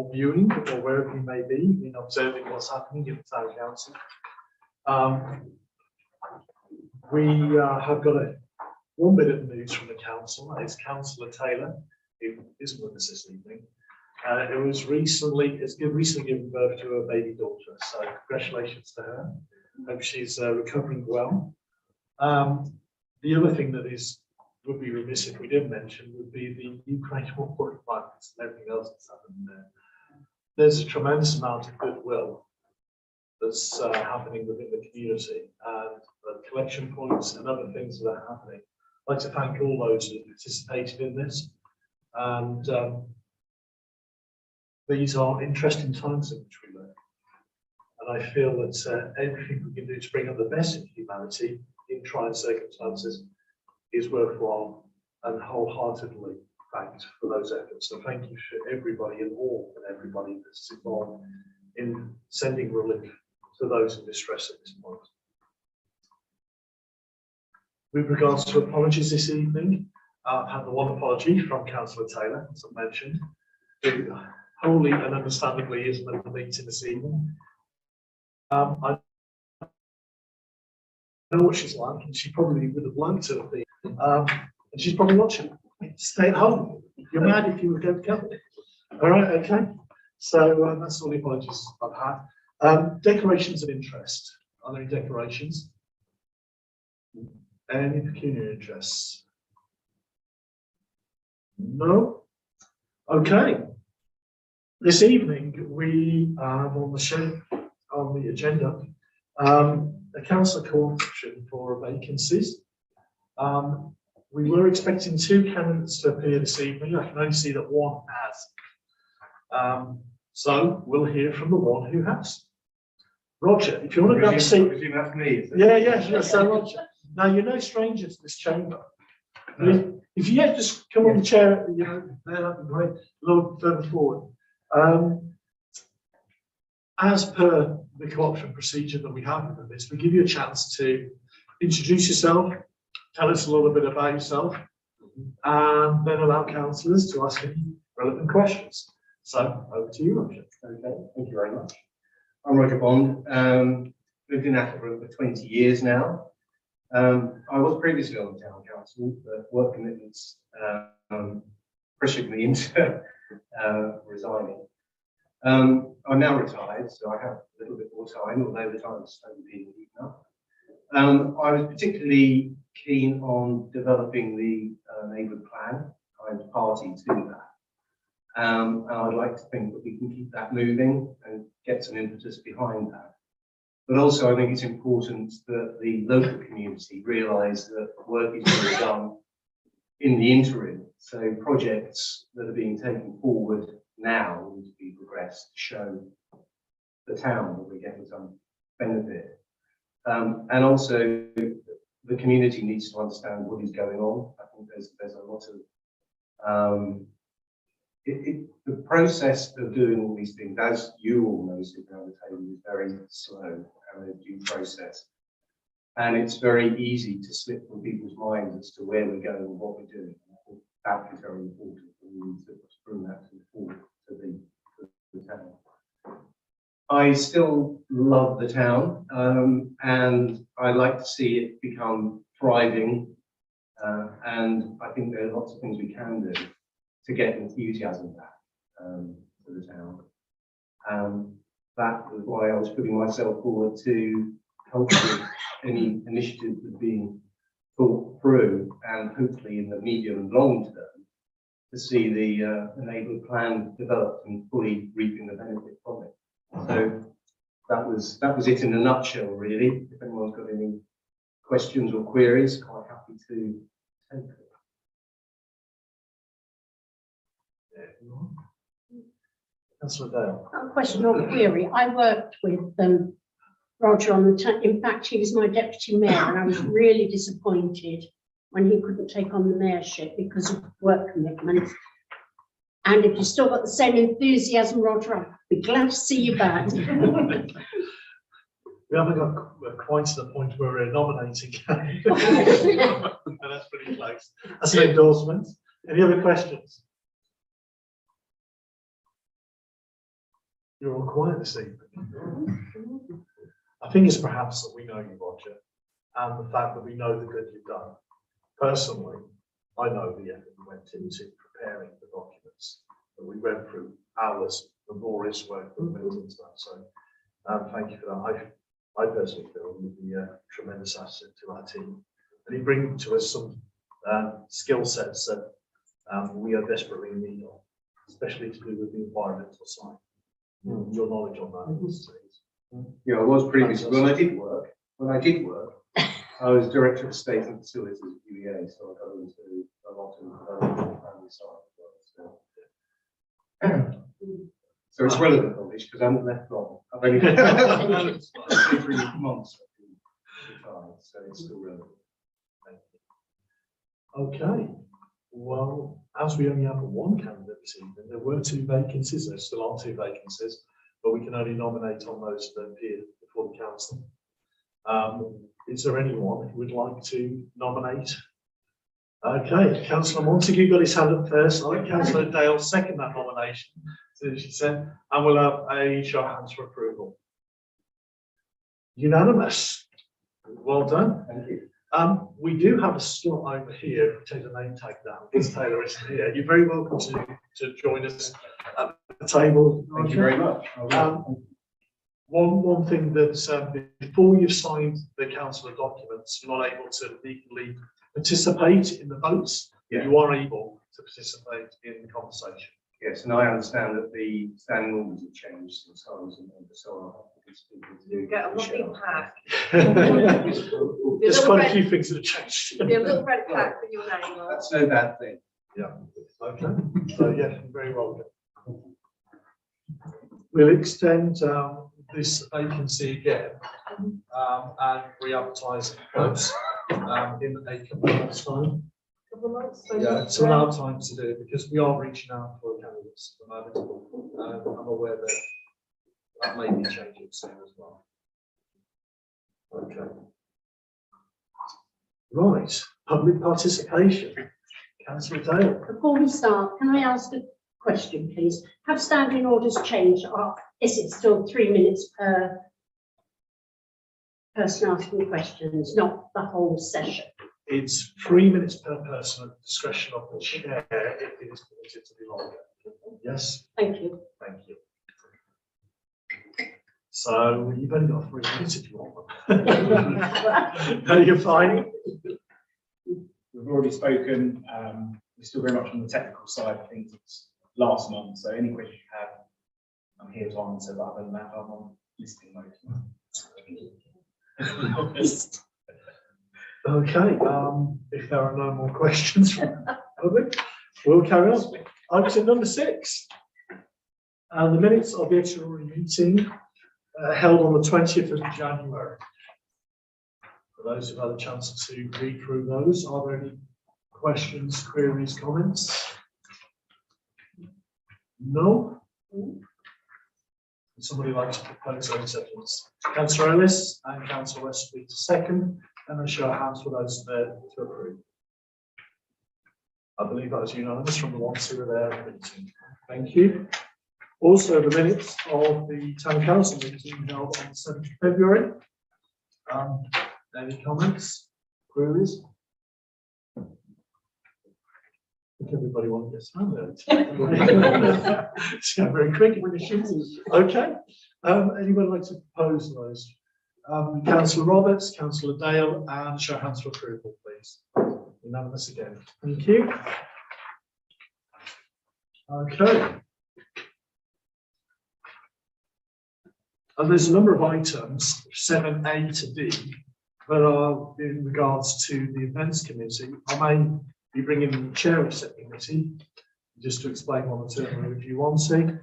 or viewing or wherever you may be in observing what's happening in the town council. We have got one bit of news from the council. It's Councillor Taylor, who isn't with us this evening. It's recently given birth to a baby daughter, so congratulations to her. Hope she's recovering well. The other thing that would be remiss if we didn't mention would be the Ukraine war violence and everything else that's happened there. There's a tremendous amount of goodwill that's happening within the community, and collection points and other things that are happening. I'd like to thank all those who participated in this, and these are interesting times in which we live. And I feel that everything we can do to bring up the best in humanity in trying circumstances is worthwhile and wholeheartedly thanked for those efforts. So thank you to everybody and everybody that's involved in sending relief to those in distress at this point. With regards to apologies this evening, I've had the one apology from Councillor Taylor, as I mentioned, who wholly and understandably isn't at the meeting this evening. I know what she's like, and she probably would have liked to have been. And she's probably watching. Stay at home. You're mad if you were going to come. All right, okay. So that's all the apologies I've had. Decorations of interest. Are there any decorations? Any pecuniary interests? No? Okay. This evening we have on the agenda a council co-option for vacancies. We were expecting 2 candidates to appear this evening. I can only see that one has. So we'll hear from the one who has. Roger, if you want to grab a seat. That's me. Yeah, so Roger. Now, you're no stranger to this chamber. No. If you just come on the chair, that'd be great. A little further forward. As per the co-option procedure that we have with this, we give you a chance to introduce yourself, tell us a little bit about yourself, and then allow councillors to ask any relevant questions. So, over to you, Roger. Okay, thank you very much. I'm Roger Bond. Lived in Attleborough for 20 years now. I was previously on the town council, but work commitments pressured me into resigning. I'm now retired, so I have a little bit more time, although the time is slowly being eaten up. I was particularly keen on developing the neighbourhood plan. I was party to that. And I'd like to think that we can keep that moving and get some impetus behind that. But also, I think it's important that the local community realise that work is being done in the interim. So projects that are being taken forward now need to be progressed to show the town that we're getting some benefit. And also, the community needs to understand what is going on. I think there's a lot of the process of doing all these things, as you all know, sitting around the table, is very slow and a due process. And it's very easy to slip from people's minds as to where we're going and what we're doing. I think that is very important. We need to bring that to the fore to the town. I still love the town, and I like to see it become thriving. And I think there are lots of things we can do to get enthusiasm back to the town. That was why I was putting myself forward to help with any initiatives that are being thought through, and hopefully in the medium and long term, to see the neighbourhood plan developed and fully reaping the benefit from it. So that was it in a nutshell, really. If anyone's got any questions or queries, quite happy to take it. Councillor Dale. A question or query. I worked with Roger on the town. In fact, he was my deputy mayor, and I was really disappointed when he couldn't take on the mayorship because of work commitments. And if you've still got the same enthusiasm, Roger, I'll be glad to see you back. We haven't got quite to the point where we're nominating. That's pretty close. That's an endorsement. Any other questions? You're all quiet this evening. I think it's perhaps that we know you, Roger, and the fact that we know the good you've done. Personally, I know the effort you went into preparing the documents that we went through, hours of laborious work that went into that. So thank you for that. I personally feel you'd be a tremendous asset to our team. And you bring to us some skill sets that we are desperately in need of, especially to do with the environmental side. Your knowledge on that is Yeah, I was previously, when I did work, I was director of estate and facilities at UEA, so I got into a lot of family side as well. So it's relevant knowledge because I haven't left long. I've only been 3 months, so it's still relevant. okay. Well, as we only have one candidate this evening, there were 2 vacancies. There still are 2 vacancies, but we can only nominate on those that appear before the council. Is there anyone who would like to nominate? Okay, Councillor Montague got his hand up first. I think Councillor Dale second that nomination, as she said, and we'll have a show of hands for approval. Unanimous. Well done. Thank you. We do have a slot over here. Take the name tag down. Because Taylor isn't here. You're very welcome to join us at the table. Thank you very much. One thing that before you've signed the council documents, you're not able to legally participate in the votes. Yeah. You are able to participate in the conversation. Yes, and I understand that the standing orders have changed since I was in member, so I'll have to speak to You get a lovely pack. There's quite a few things that have changed. Be a little red pack with your name on. That's no bad thing. Yeah. Okay. So yeah, you're very welcome. We'll extend this vacancy again and re-advertise it close in a couple of months' time. Yeah, it's allowed time to do it because we are reaching out for candidates at the moment. I'm aware that may be changing soon as well. Okay. Right, public participation. Councillor Dale. Before we start, can I ask a question, please? Have standing orders changed, or is it still 3 minutes per person asking questions, not the whole session? It's 3 minutes per person at the discretion of the chair if it is permitted to be longer. Yes, Thank you. thank you. So you've only got 3 minutes if you want them. No, you're fine. We've already spoken, we're still very much on the technical side of things. It's last month, so any questions you have, I'm here to answer, but other than that, I'm on listening mode. Okay, if there are no more questions from the public, we'll carry on. Item number 6. The minutes of the extraordinary meeting held on the 20th of January. For those who've had a chance to read through those, are there any questions, queries, comments? No? Would somebody like to propose those acceptance? Councillor Ellis and Councillor Westby to second, and a show of hands for those there to approve. I believe that was unanimous from the ones who were there at the meeting. Thank you. Also, the minutes of the town council meeting held on the 7th of February. Any comments, queries? I think everybody wants to get there. It's going very quick. Okay. Anyone like to propose those? Councillor Roberts, Councillor Dale, and show of hands for approval, please. Unanimous again. Thank you. Okay. And there's a number of items, 7A to D, that are in regards to the events committee. I may be bringing in the chair of said committee just to explain one or two if you want to.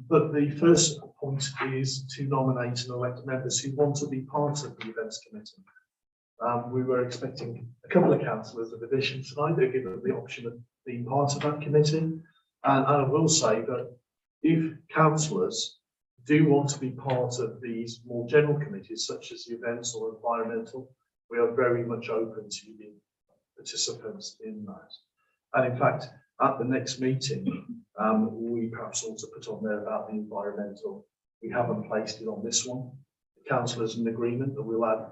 But the first point is to nominate and elect members who want to be part of the events committee. We were expecting a couple of councillors of addition tonight. They're given the option of being part of that committee. And I will say that if councillors do want to be part of these more general committees, such as the events or environmental, we are very much open to being participants in that. And in fact, at the next meeting, We perhaps ought to put on there about the environmental. We haven't placed it on this one. The council is in agreement that we'll add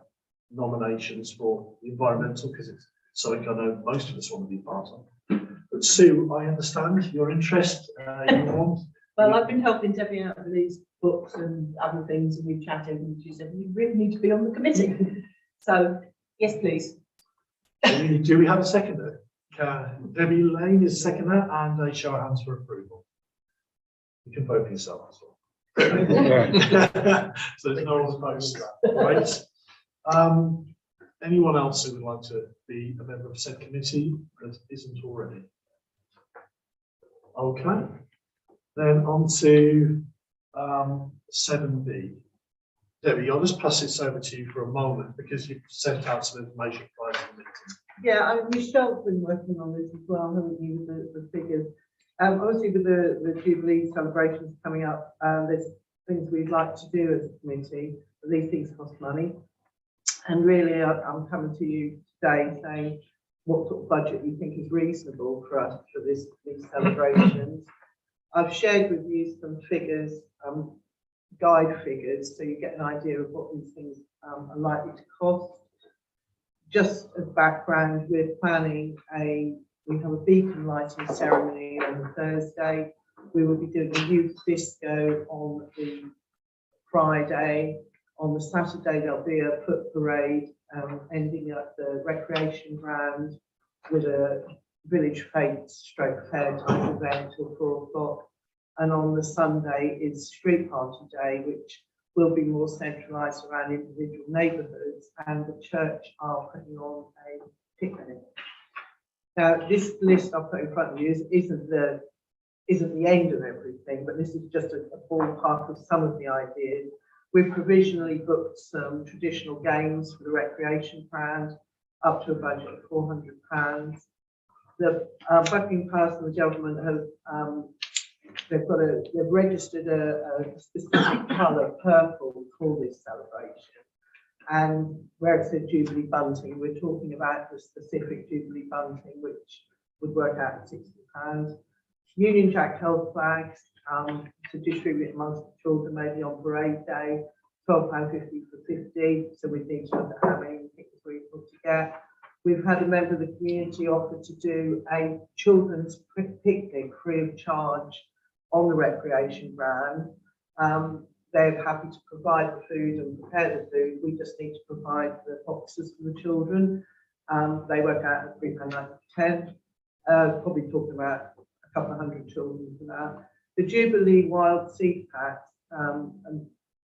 nominations for the environmental because it's something I know most of us want to be part of. But Sue, I understand your interest. You want. Well, I've been helping Debbie out with these books and other things, and we've chatted, and she said, you really need to be on the committee. So, yes, please. Do we have a seconder? Debbie Lane is seconder, and a show of hands for approval. You can vote for yourself as well. So there's no one opposed to that, right? Anyone else who would like to be a member of said committee that isn't already? Okay, then on to 7B. Debbie, I'll just pass this over to you for a moment because you've sent out some information prior to the meeting. Yeah, Michelle's been working on this as well, haven't you, with the figures? Obviously, with the Jubilee celebrations coming up, there's things we'd like to do as a committee, but these things cost money. And really, I'm coming to you today saying what sort of budget you think is reasonable for us for these celebrations. I've shared with you some figures, guide figures, so you get an idea of what these things are likely to cost. Just as background, we're planning we have a beacon lighting ceremony on Thursday. We will be doing a youth disco on the Friday. On the Saturday, there'll be a foot parade ending at the recreation ground with a village fete stroke fair type event till 4 o'clock. And on the Sunday is street party day, which will be more centralised around individual neighbourhoods, and the church are putting on a picnic. Now, this list I've put in front of you isn't the end of everything, but this is just a ballpark of some of the ideas. We've provisionally booked some traditional games for the recreation ground, up to a budget of £400. The Buckingham Palace and the government have they've registered a specific colour, purple, for this celebration. And where it said Jubilee bunting, we're talking about the specific Jubilee bunting, which would work out at £60. Union Jack health flags to distribute amongst the children, maybe on parade day, £12.50 for 50. So we need to look at how many tickets we're able to get. We've had a member of the community offer to do a children's picnic free of charge on the recreation ground. They're happy to provide the food and prepare the food. We just need to provide the boxes for the children. They work out at £3.90 for 10. Probably talking about a couple of hundred children for that. The Jubilee Wild Seed Packs and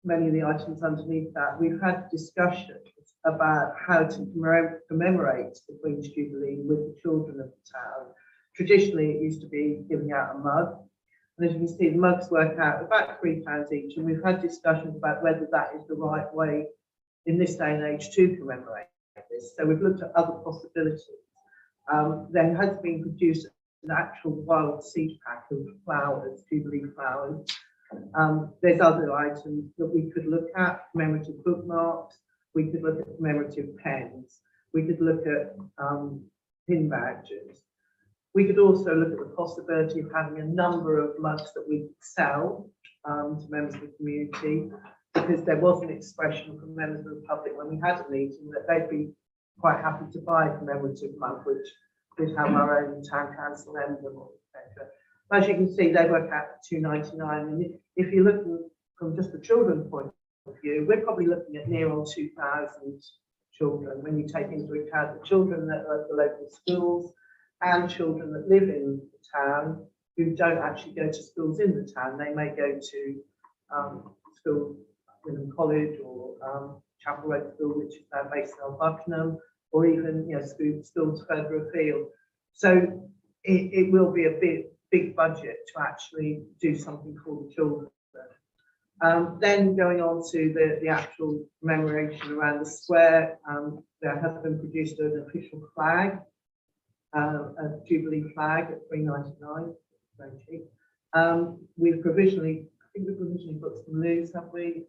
many of the items underneath that, we've had discussions about how to commemorate the Queen's Jubilee with the children of the town. Traditionally, it used to be giving out a mug. And as you can see, the mugs work out about £3 each, and we've had discussions about whether that is the right way in this day and age to commemorate this. So we've looked at other possibilities. There has been produced an actual wild seed pack of flowers, Jubilee flowers. There's other items that we could look at, commemorative bookmarks. We could look at commemorative pens. We could look at pin badges. We could also look at the possibility of having a number of mugs that we could sell to members of the community, because there was an expression from members of the public when we had a meeting that they'd be quite happy to buy a commemorative mug, which we'd have our own town council emblem, etc. As you can see, they work out at £2.99, and if you're looking from just the children's point of view, we're probably looking at near on 2,000 children when you take into account the children that are at the local schools and children that live in the town who don't actually go to schools in the town. They may go to school in college or Chapel Road School, which is now based in Buckingham, or even schools further afield. So it will be a big budget to actually do something for the children. Then going on to the actual commemoration around the square, there has been produced an official flag, a Jubilee flag at £3.99, very cheap. We've provisionally booked some loos, have we?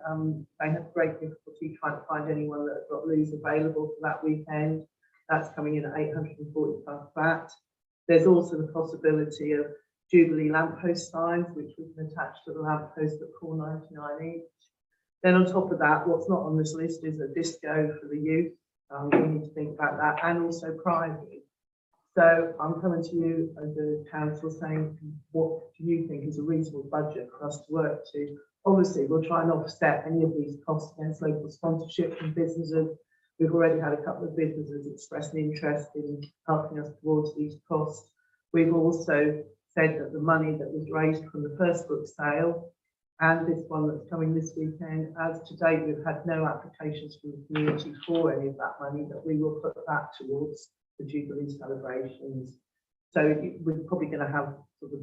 They have great difficulty trying to find anyone that has got loos available for that weekend. That's coming in at £840 flat. There's also the possibility of Jubilee lamppost signs, which we can attach to the lamppost at £4.99 each. Then on top of that, what's not on this list is a disco for the youth. We need to think about that, and also prizes. So I'm coming to you as a council saying, what do you think is a reasonable budget for us to work to? Obviously, we'll try and offset any of these costs against local sponsorship from businesses. We've already had a couple of businesses express an interest in helping us towards these costs. We've also said that the money that was raised from the first book sale and this one that's coming this weekend, as to date, we've had no applications from the community for any of that money, that we will put that towards the Jubilee celebrations. So we're probably going to have sort of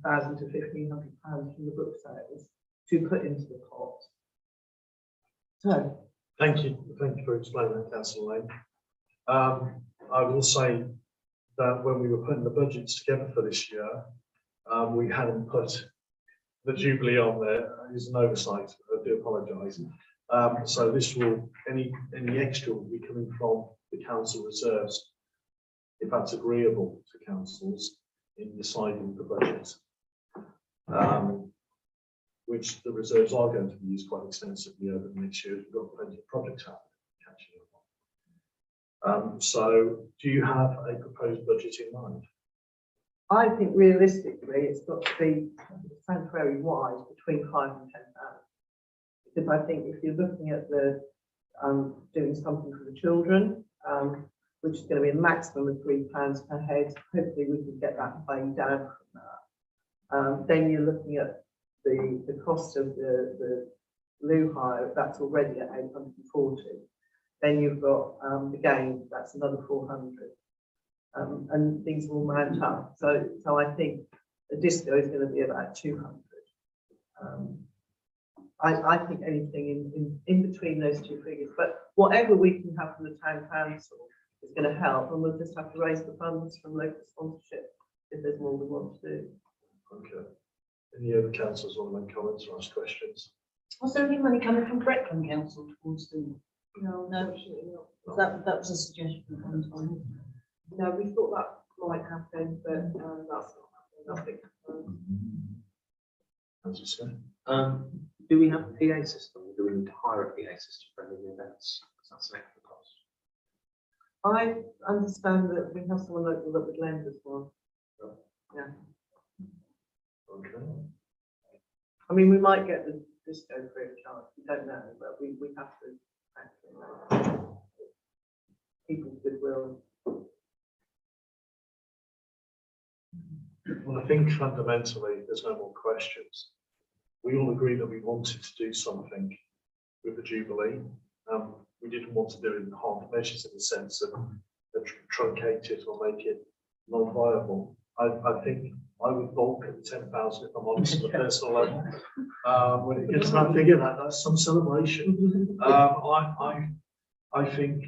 £1,000 to £1,500 from the book sales to put into the pot. So Thank you for explaining that, Councillor Lane. I will say that when we were putting the budgets together for this year, we hadn't put the Jubilee on there. It's an oversight, I do apologise. So this will, any extra will be coming from the council reserves, if that's agreeable to councils in deciding the budget. Which the reserves are going to be used quite extensively over the next year. We've got plenty of projects catching up. So do you have a proposed budget in mind? I think realistically, it's got to be, it sounds very wise, between 5 and 10,000. Because I think if you're looking at the doing something for the children, which is going to be a maximum of £3 per head, hopefully we can get that way down from that. Then you're looking at the cost of the loo hire, that's already at 840. Then you've got again, that's another 400. And things will mount up. So I think the disco is going to be about 200. I think anything in between those two figures, but whatever we can have from the town council is going to help, and we'll just have to raise the funds from local sponsorship if there's more we want to do. Okay. Any other councillors want to make comments or ask questions? Was there any money coming from Brecon Council towards the? No, that was a suggestion at one time. No, we thought that might happen, but that's not happening. As you say. Do we have a PA system? Do we need to hire a PA system for any of the events? Because that's an extra cost. I understand that we have someone local that would lend us one. Yeah. Okay. I mean, we might get the disco free of charge. We don't know, but we have to factor in that. People's goodwill. Well, I think fundamentally there's no more questions. We all agree that we wanted to do something with the Jubilee. We didn't want to do it in half measures in the sense of truncate it or make it non-viable. I think I would bulk at 10,000 if I'm honest on a personal level. When it gets to that figure, that's some celebration. I think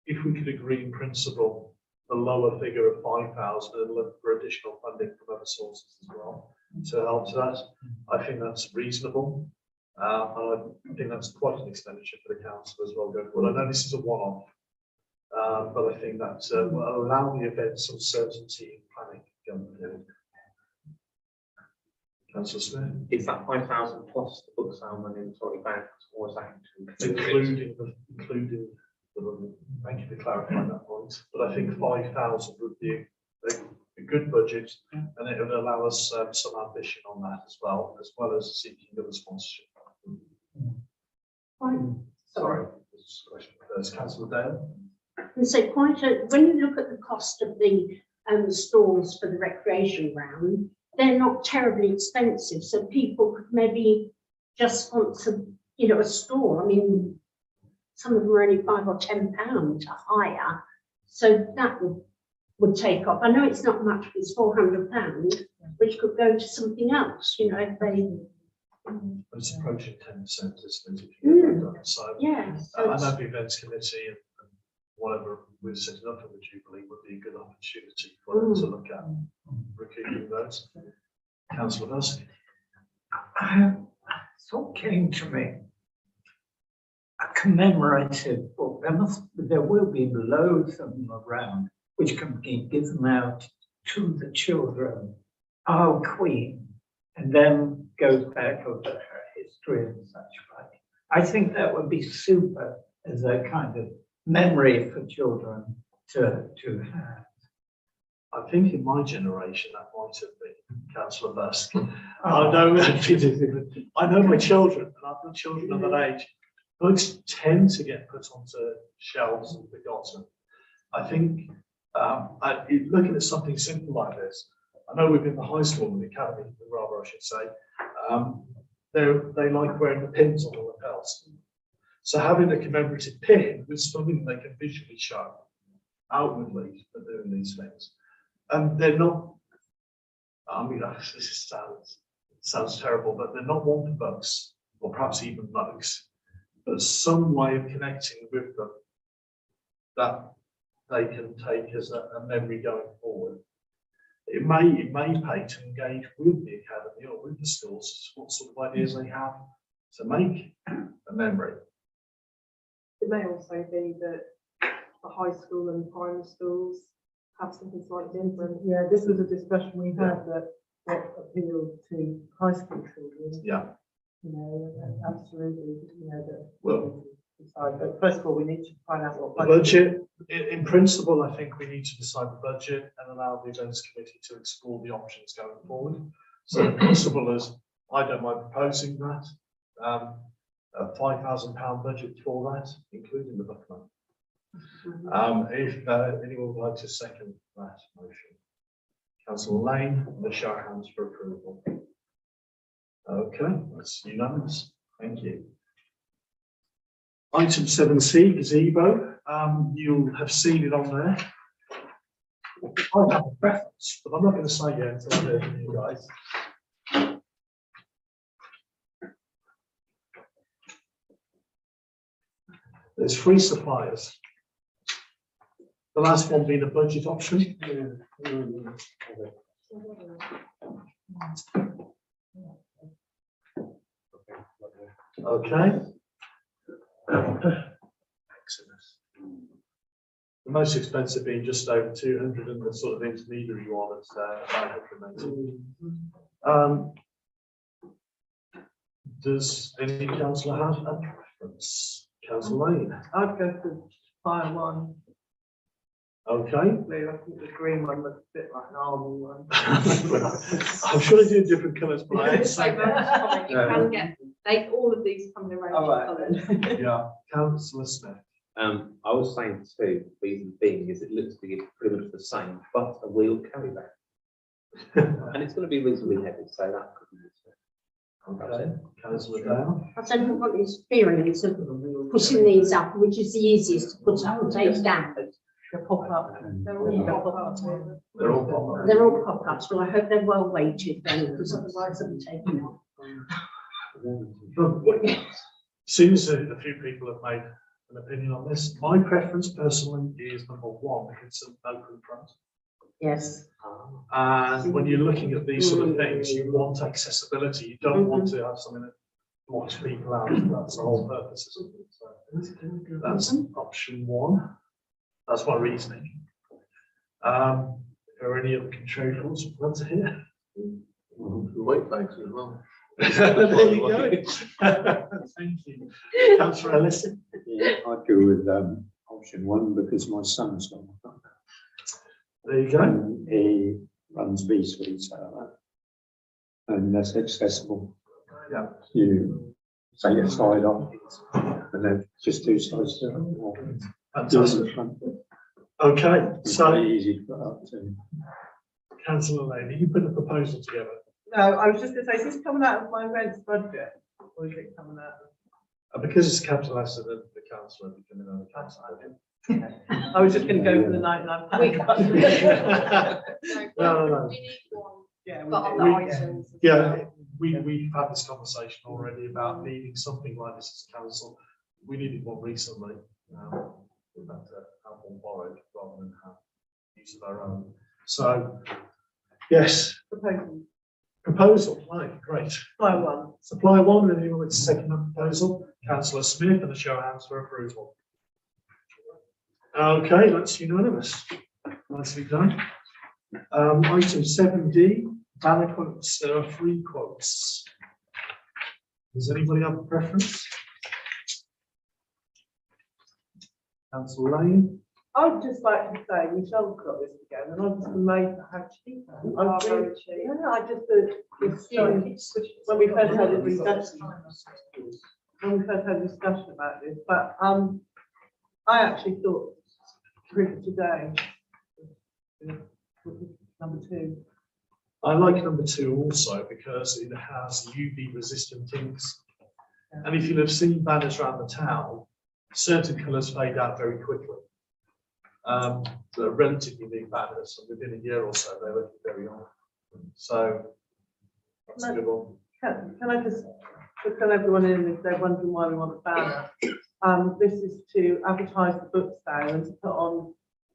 if we could agree in principle the lower figure of 5,000 and look for additional funding from other sources as well to help to that, I think that's reasonable. And I think that's quite an expenditure for the council as well going forward. I know this is a one-off, but I think that will allow the event some certainty in planning going forward. Councillor Smith? Is that 5,000 plus the book sale money that's already banked, or is that Including the thank you for clarifying that point, but I think 5,000 would be a good budget, and it would allow us some ambition on that as well as seeking other sponsorship. Sorry, this is a question first. Councillor Dale? And so when you look at the cost of the stalls for the recreation ground, they're not terribly expensive, so people could maybe just sponsor, a stall. I mean, some of them are only £5 or £10 to hire, so that would take off. I know it's not much, but it's £400, which could go to something else, if they. It's approaching 10%, isn't it? If you get that done. So, Yeah. I know the events committee and whatever we're setting up for the Jubilee would be a good opportunity for them to look at recouping those. Councillor Hussey? Thought came to me. A commemorative book. There will be loads of them around, which can be given out to the children, our Queen, and then goes back over her history and such like. I think that would be super as a kind of memory for children to have. I think in my generation that might have been Councillor Busk. I know my children, and I've got children of that age. Books tend to get put onto shelves and forgotten. I think looking at something simple like this, I know within the high school and the academy, rather I should say, they like wearing the pins on the lapels. So having a commemorative pin with something they can visually show outwardly for doing these things. And they're not, I mean, this sounds terrible, but they're not one for books, or perhaps even mugs, but some way of connecting with them that they can take as a memory going forward. It may pay to engage with the academy or with the schools, what sort of ideas they have to make a memory. It may also be that the high school and primary schools have something slightly different. Yeah, this was a discussion we had that appealed to high school children. Yeah. You know, absolutely, you know, that. Well, decide. But first of all, we need to find out what. the budget, in principle, I think we need to decide the budget and allow the events committee to explore the options going forward. So in principle, as I don't mind proposing that, a £5,000 budget for that, including the booklet. If anyone would like to second that motion. Councillor Lane, the show of hands for approval. Okay, that's unanimous. Thank you. Item 7C, gazebo. You'll have seen it on there. I have a preference, but I'm not going to say it until I hear from you guys. There's 3 suppliers. The last one being a budget option. Okay. The most expensive being just over 200, and the sort of intermediary one is about 180. Does any councillor have a preference? Councillor Lane. I'd go for fire one. Okay. I think the green one looks a bit like an army one. I'm sure they do different colours, but I So much comment, you can get, all of these come in a range All right. of colours. yeah. Councillor Smith. I was saying too, reason being is it looks to be pretty much the same, but a wheel carry bag. And it's going to be reasonably heavy, so that could be useful. Okay. Councillor Dale. I don't want the experience of putting these up, which is the easiest to put up and take down. The pop up. They're all Yeah. pop-up. They're all pop-up. They're all pop-ups, well, I hope they're well weighted then, because otherwise I'm taking off. Soon as a few people have made an opinion on this, my preference personally is number 1, because it's an open front. Yes. And when you're looking at these sort of things, you want accessibility. You don't want to have something that blocks people out. That's the whole purpose, isn't it? So that's option 1. That's my reasoning. Are there any other contrary thoughts or plans here? Weight bags as well. There you go. Thank you. Councillor Ellis. Yeah, I'd go with option 1 because my son's got one. There you go. And he runs B-Suite, and that's accessible. Yeah. You take your side off, and then just 2 sides to it. Fantastic. Okay, It's so very easy to put up to. Councillor Lane, you put a proposal together. No, I was just going to say, is this coming out of my events budget? Or is it coming out of? Because it's capital asset, the councillor will be coming out of council. I was just going to go for the 99 No. We need one Yeah, for other we- items. as Yeah, well. we've had this conversation already about needing something like this as a council. We needed one recently. We've had to have one borrowed rather than have use of our own. So, yes, proposal, right, great. Fire one. Supply 1, and anyone with a second proposal? Councillor Smith, and a show of hands for approval. Okay, that's unanimous. Nicely done. Item 7D, banner quotes. There are 3 quotes. Does anybody have a preference? Councillor Lane? I would just like to say, Michelle's got this again, and I'm just amazed at how cheap that is. Are very cheap. Yeah, I just assumed when we first had a discussion, about this, but I actually thought print today, number 2. I like number 2 also because it has UV resistant inks. And if you'll have seen banners around the town, certain colours fade out very quickly. They're relatively big banners, and within a year or so, they look very old. So that's a good one. Can I just tell everyone in if they're wondering why we want a banner? This is to advertise the book sale and to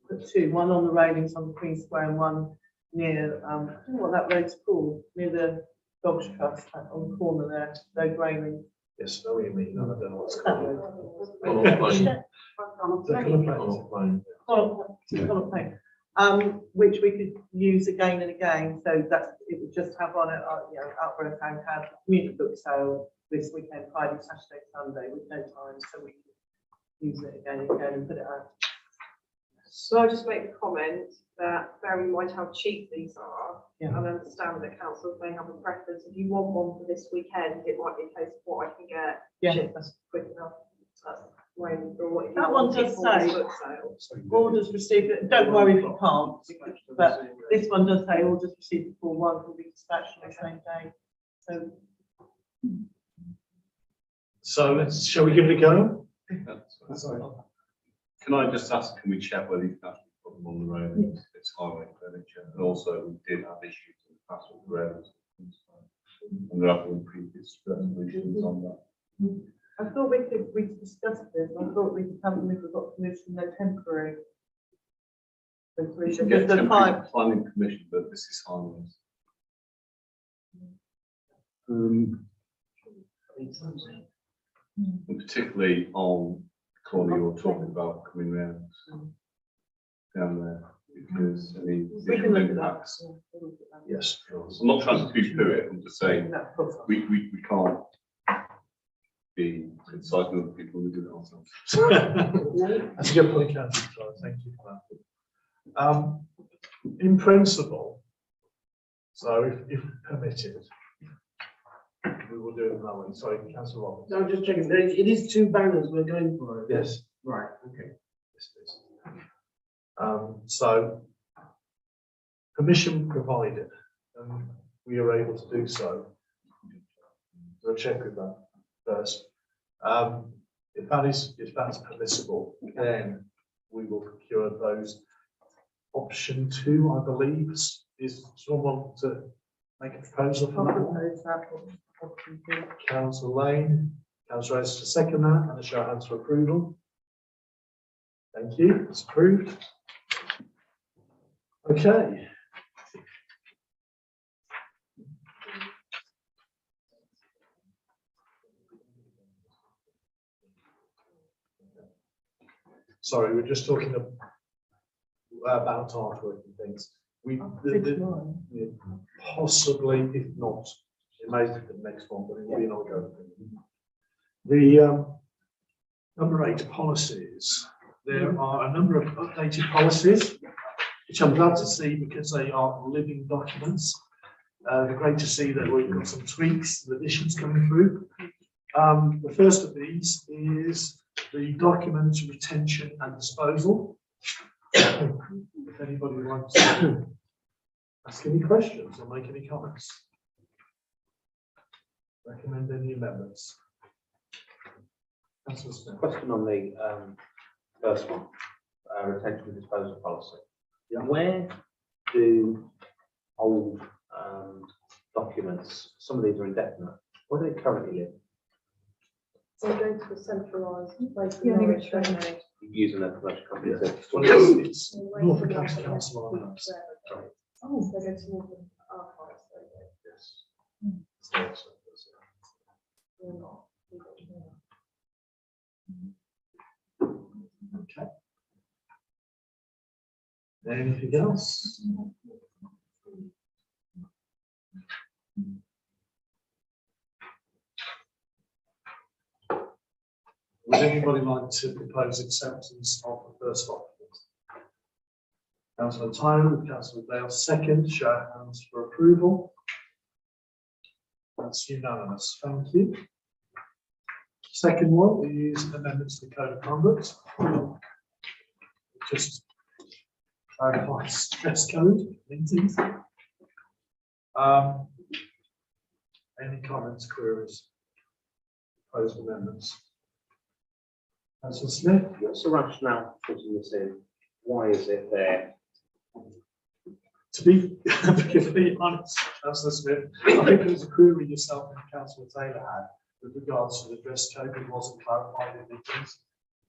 put 2, one on the railings on the Queen Square and one near, I don't know what that road's called, near the Dogs Trust on the corner there, those railings. Yes, know what you mean. I don't know what's That called. road. Colour plate. Which we could use again and again, so that it would just have on it, Outborough Town had a community book sale this weekend, Friday, Saturday, Sunday, with no time, so we could use it again and again and put it out. So I just make a comment that bearing in mind how cheap these are, Yeah. and understand that councils may have a preference. If you want one for this weekend, it might be a case of what I can get Yeah. shipped quick enough. That's my only thought. If you That one want it does for this say- book sale. Orders received, don't worry if you can't, but this one does say orders received before 1 can be dispatched on the same day, so. So shall we give it a go? Can I just ask, can we check whether you can actually put them on the road? It's highway furniture, and also we did have issues in the past with the roads. And there have been previous resolutions on that. I thought we discussed this, I thought we could have them if we got permission, they're temporary. You can get temporary planning permission, but this is highways. And particularly on the corner you're talking about coming round down there, because any We can look at that. impacts. Yes. I'm not trying to poo-poo it, I'm just saying, No, of course not. we can't be criticizing other people who do it ourselves. That's a good point, Councillor. Sorry, thank you for that. In principle, so if permitted, we will do it that way. Sorry, Councillor Roberts. No, just checking. It is 2 banners we're going for. Yes. Right, okay. Yes, please. So permission provided, and we are able to do so. We'll check with that first. If that's permissible, then we will procure those. Option 2, I believe, is someone to make a proposal for that. Councillor Lane, Councillor Rose to second that, and a show of hands for approval. Thank you, it's approved. Okay. Sorry, we're just talking about artwork and things. Possibly, if not, it may be the next one, but it will be an ongoing thing. The number 8 policies. There are a number of updated policies, which I'm glad to see because they are living documents. They're great to see that we've got some tweaks and additions coming through. The first of these is the document retention and disposal. If anybody wants to ask any questions or make any comments, recommend any amendments. Councillor Smith. Question on the first one, retention and disposal policy. Yeah. Where do old documents, some of these are indefinite, where do they currently live? So go to the centralised place. Yeah, Norwich, yeah. don't they? Using their commercial companies. Well, it's Norfolk County Council on that. Oh, they go to Norfolk Archives, don't they? Yes. Or not. Okay. Anything else? Would anybody like to propose acceptance of the first document? Councillor Tyler, Councillor Dale, second, show of hands for approval. That's unanimous, thank you. Second one, we use amendments to the code of conduct. Just clarifies dress code, meetings. Any comments, queries? Proposed amendments? Councillor Smith? What's the rationale for putting this in? Why is it there? To be perfectly honest, Councillor Smith, I think it was a query yourself and Councillor Taylor had with regards to the dress code. It wasn't clarified in meetings.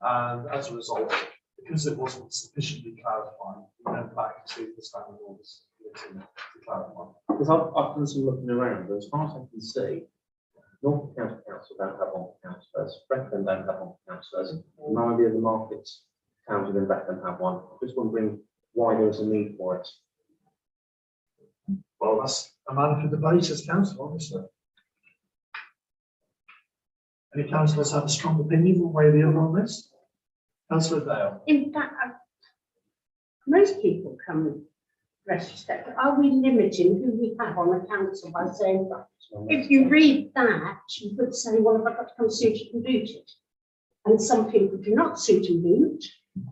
And as a result, because it wasn't sufficiently clarified, we went back to the standing orders to clarify. Because I've done some looking around, and as far as I can see, North County Council don't have one councillors, Brecon don't have one councillors, neither of the markets towns within Brecon have one. I'm just wondering why there's a need for it. Well, that's a matter for debate as council, obviously. Any councillors have a strong opinion one way or the other on this? Councillor Dale. In fact, most people come dressed respectfully. Are we limiting who we have on the council by saying that? If you read that, you could say, well, if I've got to come suited and booted. And some people do not suit and boot,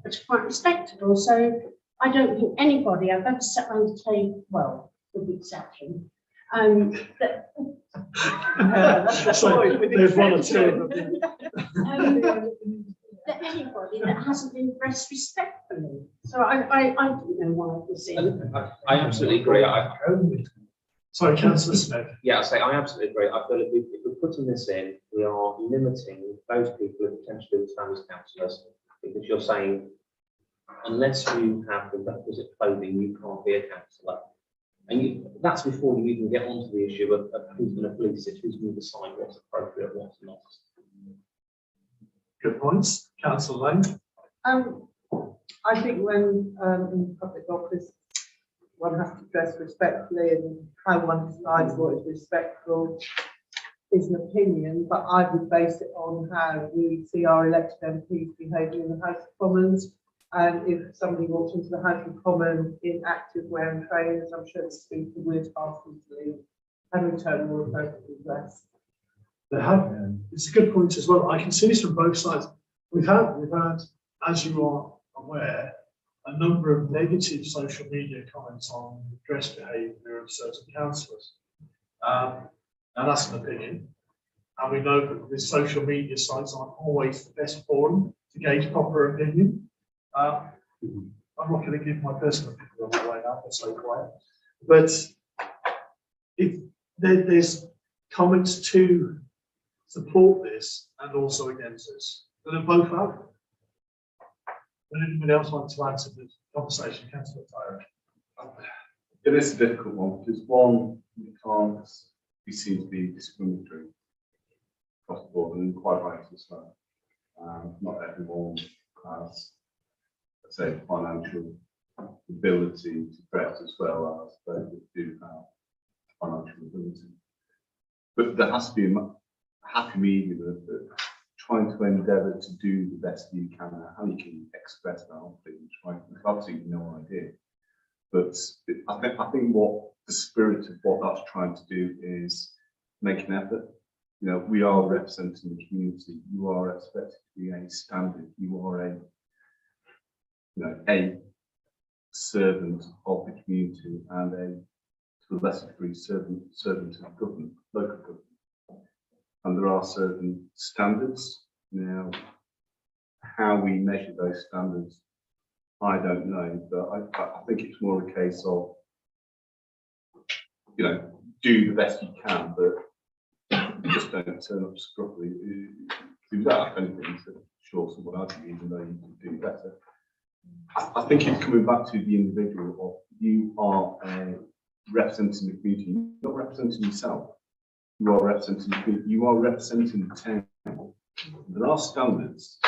but are quite respectable. So I don't think anybody I've ever sat around the table, well, with the exception, that So there's one or two of them. that anybody that hasn't been dressed respectfully. So I don't know why it was in. I absolutely agree. Sorry, Councillor Smith. Yeah, I say I absolutely agree. I feel if we're putting this in, we are limiting those people who potentially would stand as councillors, because you're saying unless you have the requisite clothing, you can't be a councillor. And that's before you even get onto the issue of who's going to police it, who's going to decide what's appropriate, what's not. Good points. Councillor Lane. I think when in public office, one has to dress respectfully, and how one decides what is respectful is an opinion, but I would base it on how we see our elected MPs behaving in the House of Commons. And if somebody walked into the House of Commons in active wear and trainers, I'm sure the Speaker would ask them to leave and return more appropriately dressed. It's a good point as well. I can see this from both sides. We've had, as you are aware, a number of negative social media comments on the dress behaviour of certain councillors. And that's an opinion. And we know that the social media sites aren't always the best forum to gauge proper opinion. I'm not going to give my personal opinion on the way out, I'm so quiet. But if there's comments to support this and also against this, that are both valid. Would anybody else want to answer the conversation? Councillor Tyler. It is a difficult one because one, you can't be seen to be discriminatory across the board, and quite right as well. Not everyone has, let's say, financial ability to dress as well as those that do have financial ability. But there has to be a happy medium of trying to endeavour to do the best you can. How you can express that, I've absolutely no idea. But I think what the spirit of what that's trying to do is make an effort. You know, we are representing the community. You are expected to be a standard. You are a servant of the community and to a lesser degree servant of government, local government. And there are certain standards. Now, how we measure those standards, I don't know, but I think it's more a case of, do the best you can, but just don't turn up scruffy. Do that, if anything, to show someone else, even though you can do better. I think it's coming back to the individual of you are representing the community, you're not representing yourself. You are representing the community, you are representing the town. There are standards,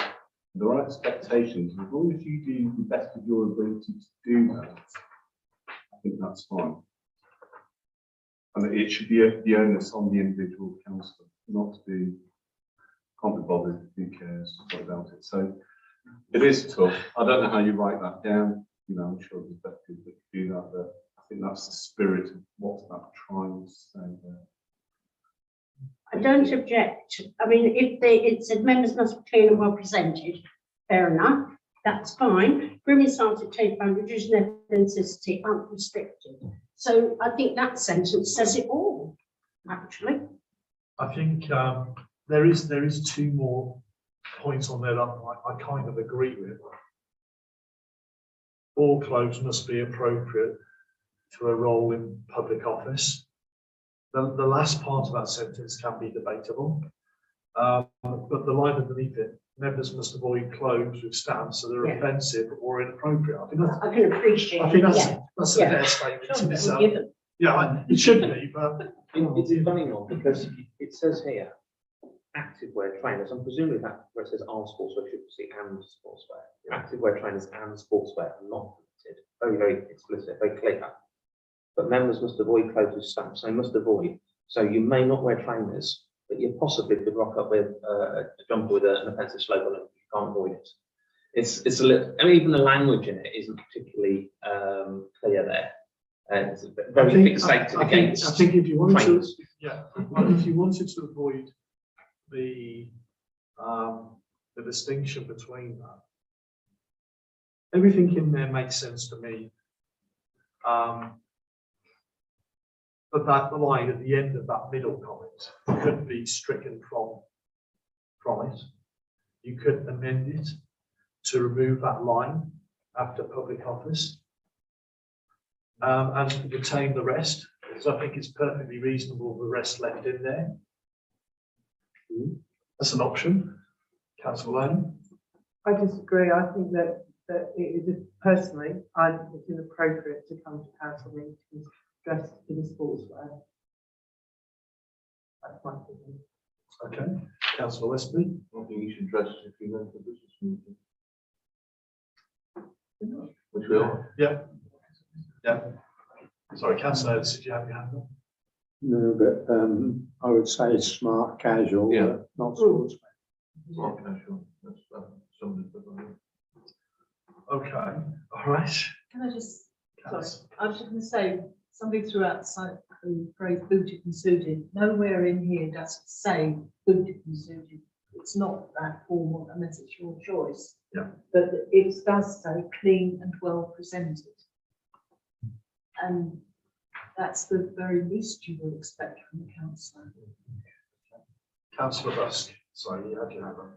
there are expectations. As long as you do the best of your ability to do that, I think that's fine. And it should be the onus on the individual councillor, not to be, can't be bothered, who cares, what about it. So it is tough. I don't know how you write that down. You know, I'm sure there's better people that can do that, but I think that's the spirit of what that trying to say there. I don't object. I mean, if it said members must be clean and well presented, fair enough, that's fine. Grooming staff at take by reducing their ethnicity unrestricted. So I think that sentence says it all, actually. I think there is two more points on there that I kind of agree with. All clothes must be appropriate to a role in public office. The last part of that sentence can be debatable, but the line underneath it, members must avoid clothes with stamps that are offensive or inappropriate. I think that's, I can appreciate. I think that's, yeah. that's a Yeah. fair statement in itself. Given. Yeah, it should be, but It's a funny one because it says here, active wear trainers, and presumably that where it says are sportswear should see and sportswear. Active wear trainers and sportswear are not permitted. Very, very explicit, very clear. But members must avoid clothes with stamps. They must avoid. So you may not wear trainers, but you possibly could rock up with a jumper with an offensive slogan and you can't avoid it. It's a little, I mean, even the language in it isn't particularly clear there. It's very fixated against. I think if you wanted trainers. to, yeah, well, if you wanted to avoid the distinction between that, everything in there makes sense to me. But that line at the end of that middle comment could be stricken from it. You could amend it to remove that line after public office. And retain the rest, because I think it's perfectly reasonable the rest left in there. That's an option. Councillor Lane. I disagree. I think that it is personally, I think it's inappropriate to come to council meetings dressed in sportswear. That's my opinion. Okay. Councillor Westby. I think you should dress as if you go to a business meeting. Which we are. Yeah. Yeah. Sorry, Councillor, did you have your hand up? No, but I would say smart casual, Yeah. not sportswear. Smart casual. That's something that Okay. All right. Can I just, sorry, Councillor. I was just going to say, somebody threw out the phrase booted and suited. Nowhere in here does it say booted and suited. It's not that formal unless it's your choice. Yeah. But it does say clean and well presented. And that's the very least you would expect from the councillor. Councillor Busk. Sorry, you had your hand up.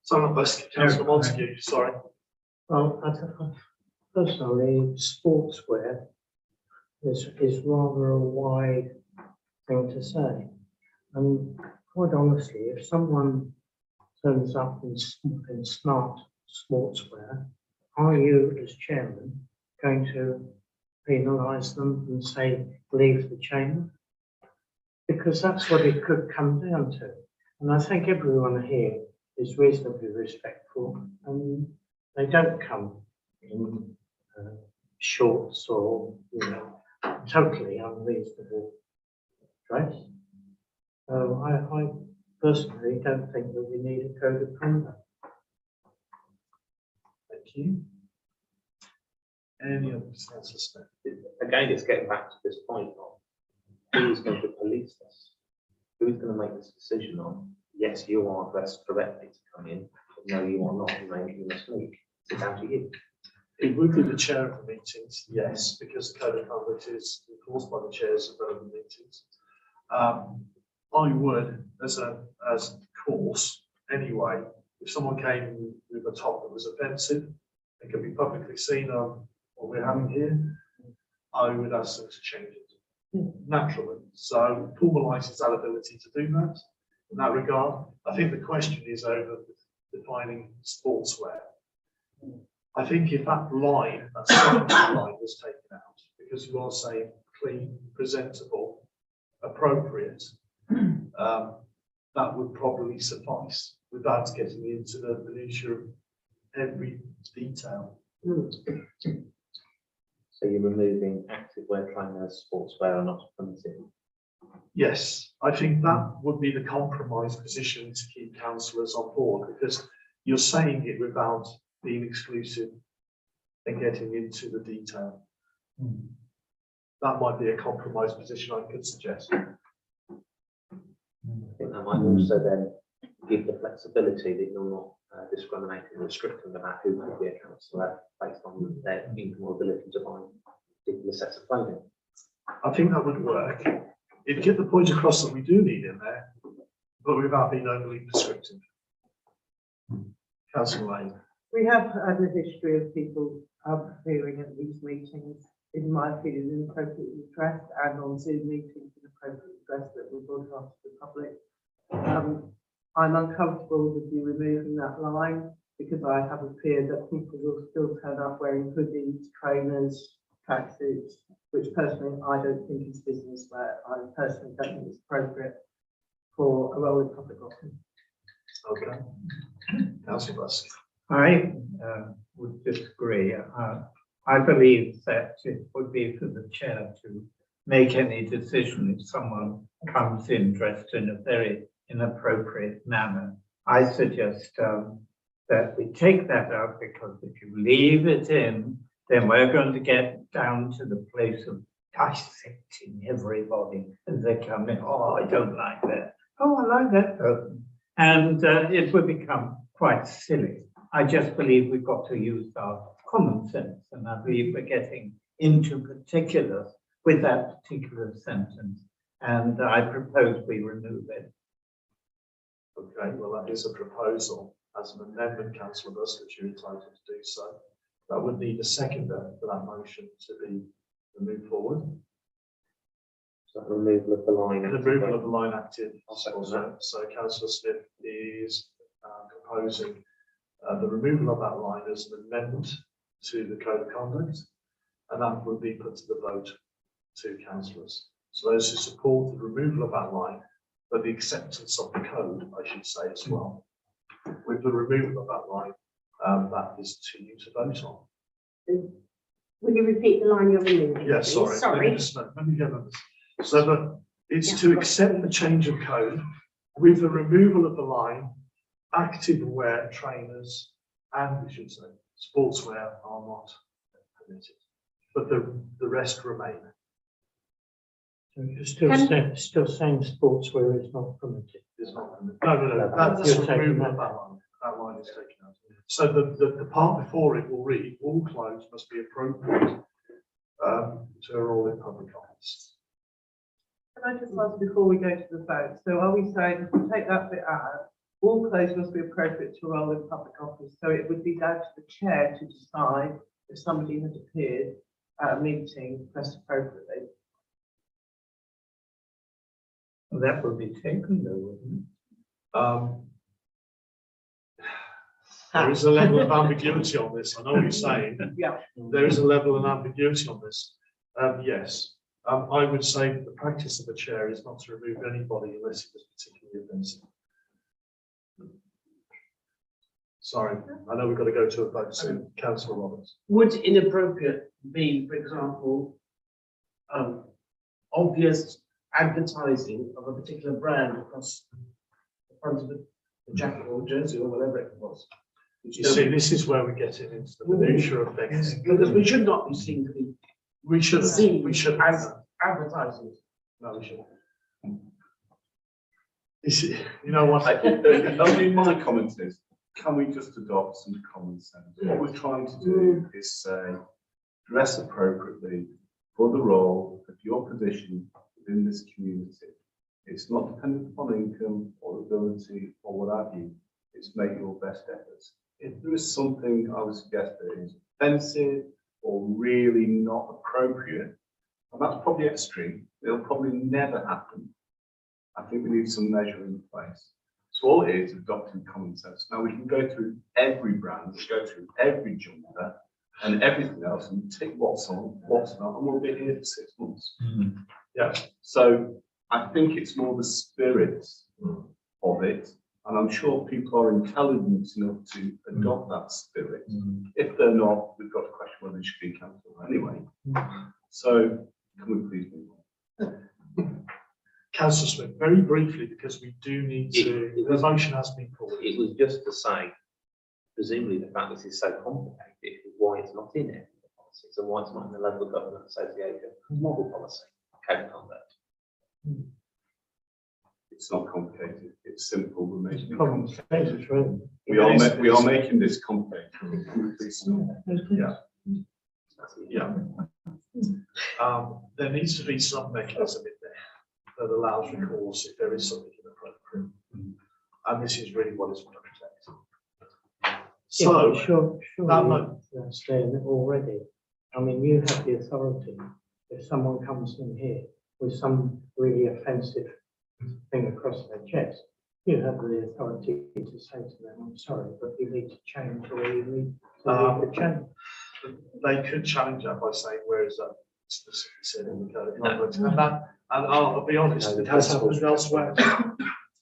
Sorry, not Busk. Councillor Montague. Sorry. Well, personally, sportswear is rather a wide thing to say. And quite honestly, if someone turns up in smart sportswear, are you as chairman going to penalise them and say leave the chamber? Because that's what it could come down to. And I think everyone here is reasonably respectful and they don't come in shorts or, totally unreasonable dress. So I personally don't think that we need a code of conduct. Thank you. Any other councillors? Again, it's getting back to this point of who's going to police this? Who's going to make this decision on, yes, you are dressed correctly to come in, but no, you are not, you must leave. It's down to you. It would be the chair of the meetings, yes, because the code of conduct is enforced by the chairs of the meetings. I would, as a course, anyway, if someone came with a top that was offensive, it could be publicly seen on what we're having here, I would ask them to change it naturally. So formalises that ability to do that in that regard. I think the question is over defining sportswear. I think if that line, that second line was taken out, because you are saying clean, presentable, appropriate, that would probably suffice without getting into the minutiae of every detail. So you're removing active wear trainers, sportswear are not permitted. Yes, I think that would be the compromise position to keep councillors on board, because you're saying it without being exclusive and getting into the detail. That might be a compromise position I could suggest. I think that might also then give the flexibility that you're not discriminating and restricting about who could be a councillor based on their income or ability to buy particular sets of clothing. I think that would work. It'd get the point across that we do need in there, but without being overly prescriptive. Councillor Lane. We have had a history of people appearing at these meetings, in my opinion, inappropriately dressed, and on Zoom meetings inappropriately dressed that were broadcast to the public. I'm uncomfortable with you removing that line because I have a fear that people will still turn up wearing hoodies, trainers, tracksuits, which personally I don't think is business wear. I personally don't think it's appropriate for a role in public office. Okay. Councillor Busk. I would disagree. I believe that it would be for the chair to make any decision if someone comes in dressed in a very inappropriate manner. I suggest that we take that out, because if you leave it in, then we're going to get down to the place of dissecting everybody as they come in. Oh, I don't like that. Oh, I like that person. And it would become quite silly. I just believe we've got to use our common sense, and I believe we're getting into particulars with that particular sentence, and I propose we remove it. Okay, well, that is a proposal as an amendment, Councillor Busk, which you're entitled to do so. That would need a seconder for that motion to be moved forward. So removal of the line. The removal of the line active. I'll second that. So Councillor Smith is proposing the removal of that line as an amendment to the code of conduct, and that would be put to the vote to councillors. So those who support the removal of that line, but the acceptance of the code, I should say as well, with the removal of that line, that is to you to vote on. Will you repeat the line you're removing? Yes, please? sorry. Let me get this. So that it's to accept the change of code with the removal of the line, active wear trainers, and we should say sportswear are not permitted, but the rest remain. So you're still saying sportswear is not permitted. Is not permitted. No. That's You're the taking removal of that that line. That line is taken out. So the part before it will read, all clothes must be appropriate to a role in public office. Can I just ask before we go to the vote, so are we saying if we take that bit out, all clothes must be appropriate to a role in public office, so it would be down to the chair to decide if somebody had appeared at a meeting dressed appropriately? Well, that would be taken though, wouldn't it? There is a level of ambiguity on this. I know what you're saying. Yeah. There is a level of ambiguity on this. Yes, I would say that the practice of the chair is not to remove anybody unless it was particularly offensive. Sorry, I know we've got to go to a vote soon. Councillor Roberts. Would inappropriate be, for example, obvious advertising of a particular brand across the front of the jacket or jersey or whatever it was? You see, this is where we get into the minutiae of things. Because we should not be seen to be We should seen we should as advertising. No, we shouldn't. You know what? Only my comment is, can we just adopt some common sense? What we're trying to do is say, dress appropriately for the role of your position within this community. It's not dependent upon income or ability or what have you. It's make your best efforts. If there is something I would suggest that is offensive or really not appropriate, and that's probably extreme, it'll probably never happen. I think we need some measure in place. So all it is adopting common sense. Now we can go through every brand, go through every jumper and everything else and tick what's on, what's not, and we'll be here for 6 months. Yeah. So I think it's more the spirit of it, and I'm sure people are intelligent enough to adopt that spirit. If they're not, we've got to question whether it should be cancelled anyway. So can we please move on? Councillor Smith, very briefly, because we do need to, the motion has been called. It was just to say, presumably the fact this is so complicated is why it's not in it. And why it's not in the local government association model policy, code of conduct. It's not complicated, it's simple, we're making it Complicated, really. We are making this complicated. Yeah. Yeah. There needs to be some mechanism in there that allows recourse if there is something inappropriate. And this is really what it's going to protect. So, Sure, that might- that's there already. I mean, you have the authority, if someone comes in here with some really offensive thing across their chest, you have the authority to say to them, I'm sorry, but you need to change, or you need to make a change. they could challenge that by saying, where is that specifically said in the code? And I'll be honest, it has happened elsewhere.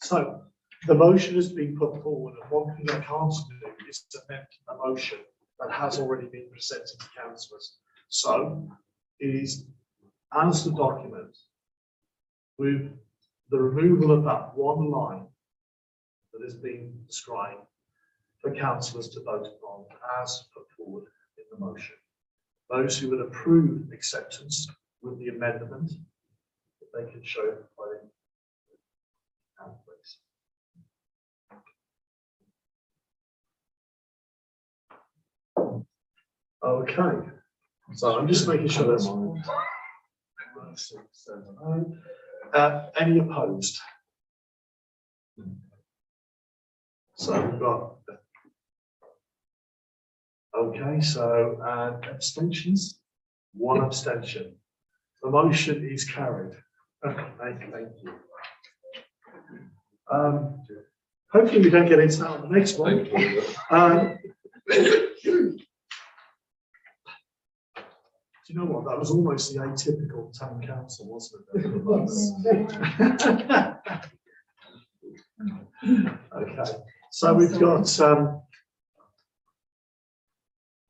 So the motion has been put forward, and one thing I can't do is to amend a motion that has already been presented to councillors. So it is as the document with the removal of that one line that has been described for councillors to vote upon as put forward in the motion. Those who would approve acceptance with the amendment, if they could show it by hand, please. Okay, so I'm just making sure that's on. Any opposed? So we've got. Okay, so abstentions, one abstention. The motion is carried. Thank you. Hopefully we don't get into that on the next one. Do you know what? That was almost the atypical town council, wasn't it? Okay, so we've got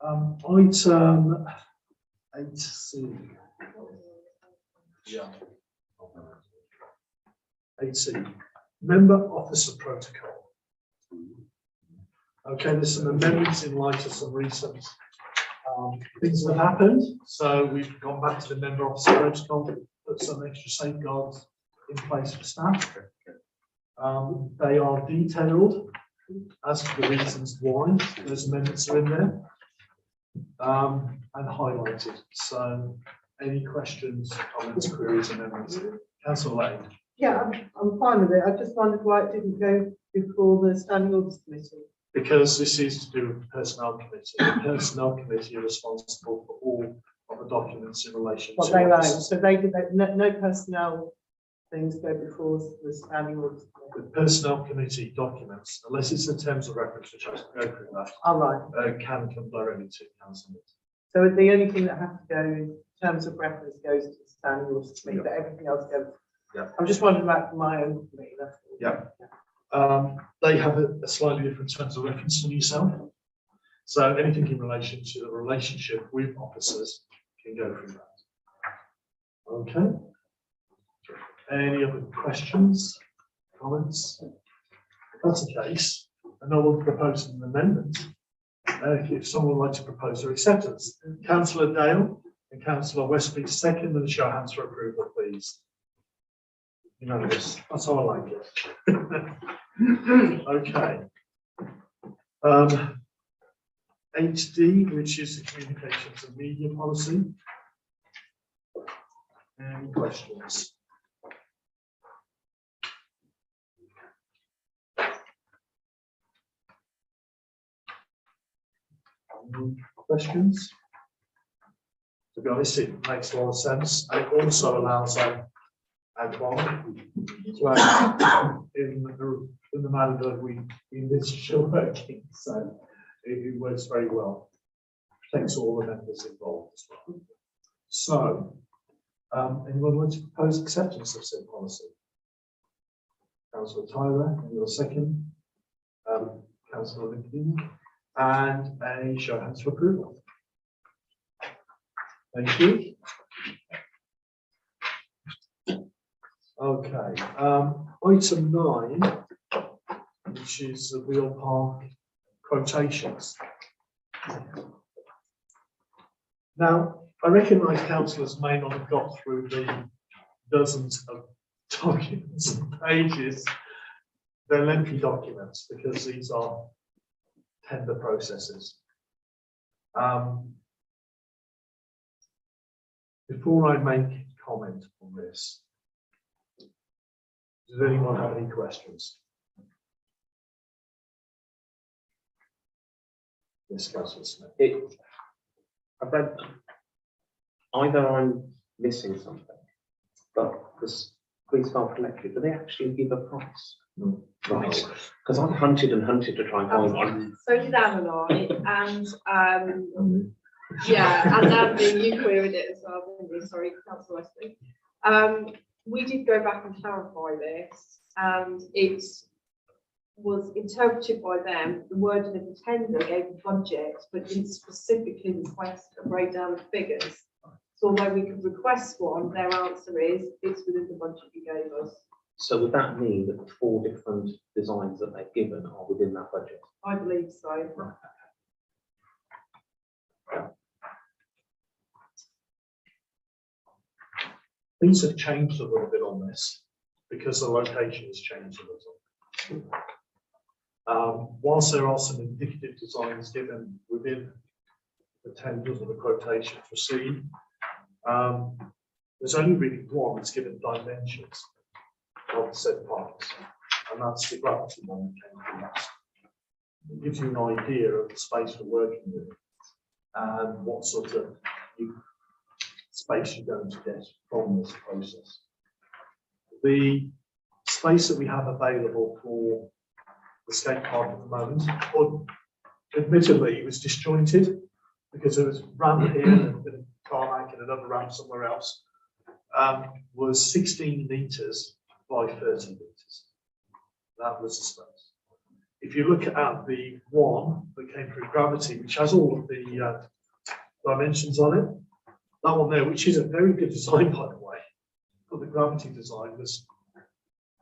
item 8C. Yeah. 8C, member officer protocol. Okay, there's some amendments in light of some recent things that have happened. So we've gone back to the member officer protocol, put some extra safeguards in place for staff. They are detailed as to the reasons why those amendments are in there and highlighted. So any questions, comments, queries, amendments? Councillor Lane. Yeah, I'm fine with it. I just wondered why it didn't go before the standing orders committee. Because this is to do with the personnel committee. The personnel committee are responsible for all of the documents in relation What to they own, officers. so they did, no personnel things go before the standing orders committee. The personnel committee documents, unless it's in terms of reference, which I can go through that, All right. can come directly to council. So the only thing that has to go in terms of reference goes to the standing orders committee, but everything else goes. Yeah. I'm just wondering about my own committee, that's all. Yeah. They have a slightly different terms of reference from yourself. So anything in relation to the relationship with officers can go through that. Okay. Any other questions, comments? If that's the case, and no one proposed an amendment, if someone would like to propose their acceptance, Councillor Dale and Councillor Westby second, and show of hands for approval, please. Unanimous. That's how I like it. Okay. 8D, which is the communications and media policy. Any questions? Questions? To be honest, it makes a lot of sense. And it also allows Antoine to act in the manner that we envisage it working. So it works very well. Protects all the members involved as well. So, anyone want to propose acceptance of said policy? Councillor Tyler, and your second. Councillor Lincoln, and a show of hands for approval. Thank you. Okay, item 9, which is the wheel park quotations. Now, I recognise councillors may not have got through the dozens of documents and pages. They're lengthy documents because these are tender processes. Before I make comment on this, does anyone have any questions? Yes, Councillor Smith. I've read them. Either I'm missing something, but this police car collected, do they actually give a price? No. Right, because I've hunted and hunted to try and find one. So did Anne and I, and yeah, and Andy, you queried it as well, didn't you? Sorry, Councillor Westley. We did go back and clarify this, and it was interpreted by them, the wording of the tender gave a budget, but didn't specifically request a breakdown of figures. So although we could request one, their answer is it's within the budget you gave us. So would that mean that the 4 different designs that they've given are within that budget? I believe so. Right. Things have changed a little bit on this because the location has changed a little. Whilst there are some indicative designs given within the tenders or the quotations received, there's only really one that's given dimensions of said parks, and that's the gravity one that came from us. It gives you an idea of the space we're working with and what sort of space you're going to get from this process. The space that we have available for the skate park at the moment, or admittedly, it was disjointed because there was ramp here and a tarmac and another ramp somewhere else, was 16 metres by 30 metres. That was the space. If you look at the one that came through gravity, which has all of the dimensions on it, that one there, which is a very good design, by the way, but the gravity design was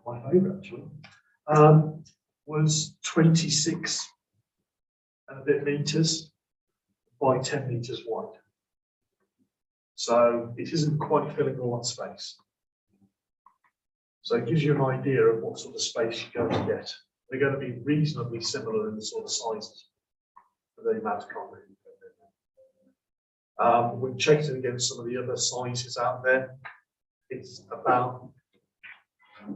my favourite actually, was 26 and a bit metres by 10 metres wide. So it isn't quite filling all that space. So it gives you an idea of what sort of space you're going to get. They're going to be reasonably similar in the sort of sizes for the amount of concrete. We've checked it against some of the other sizes out there. It's about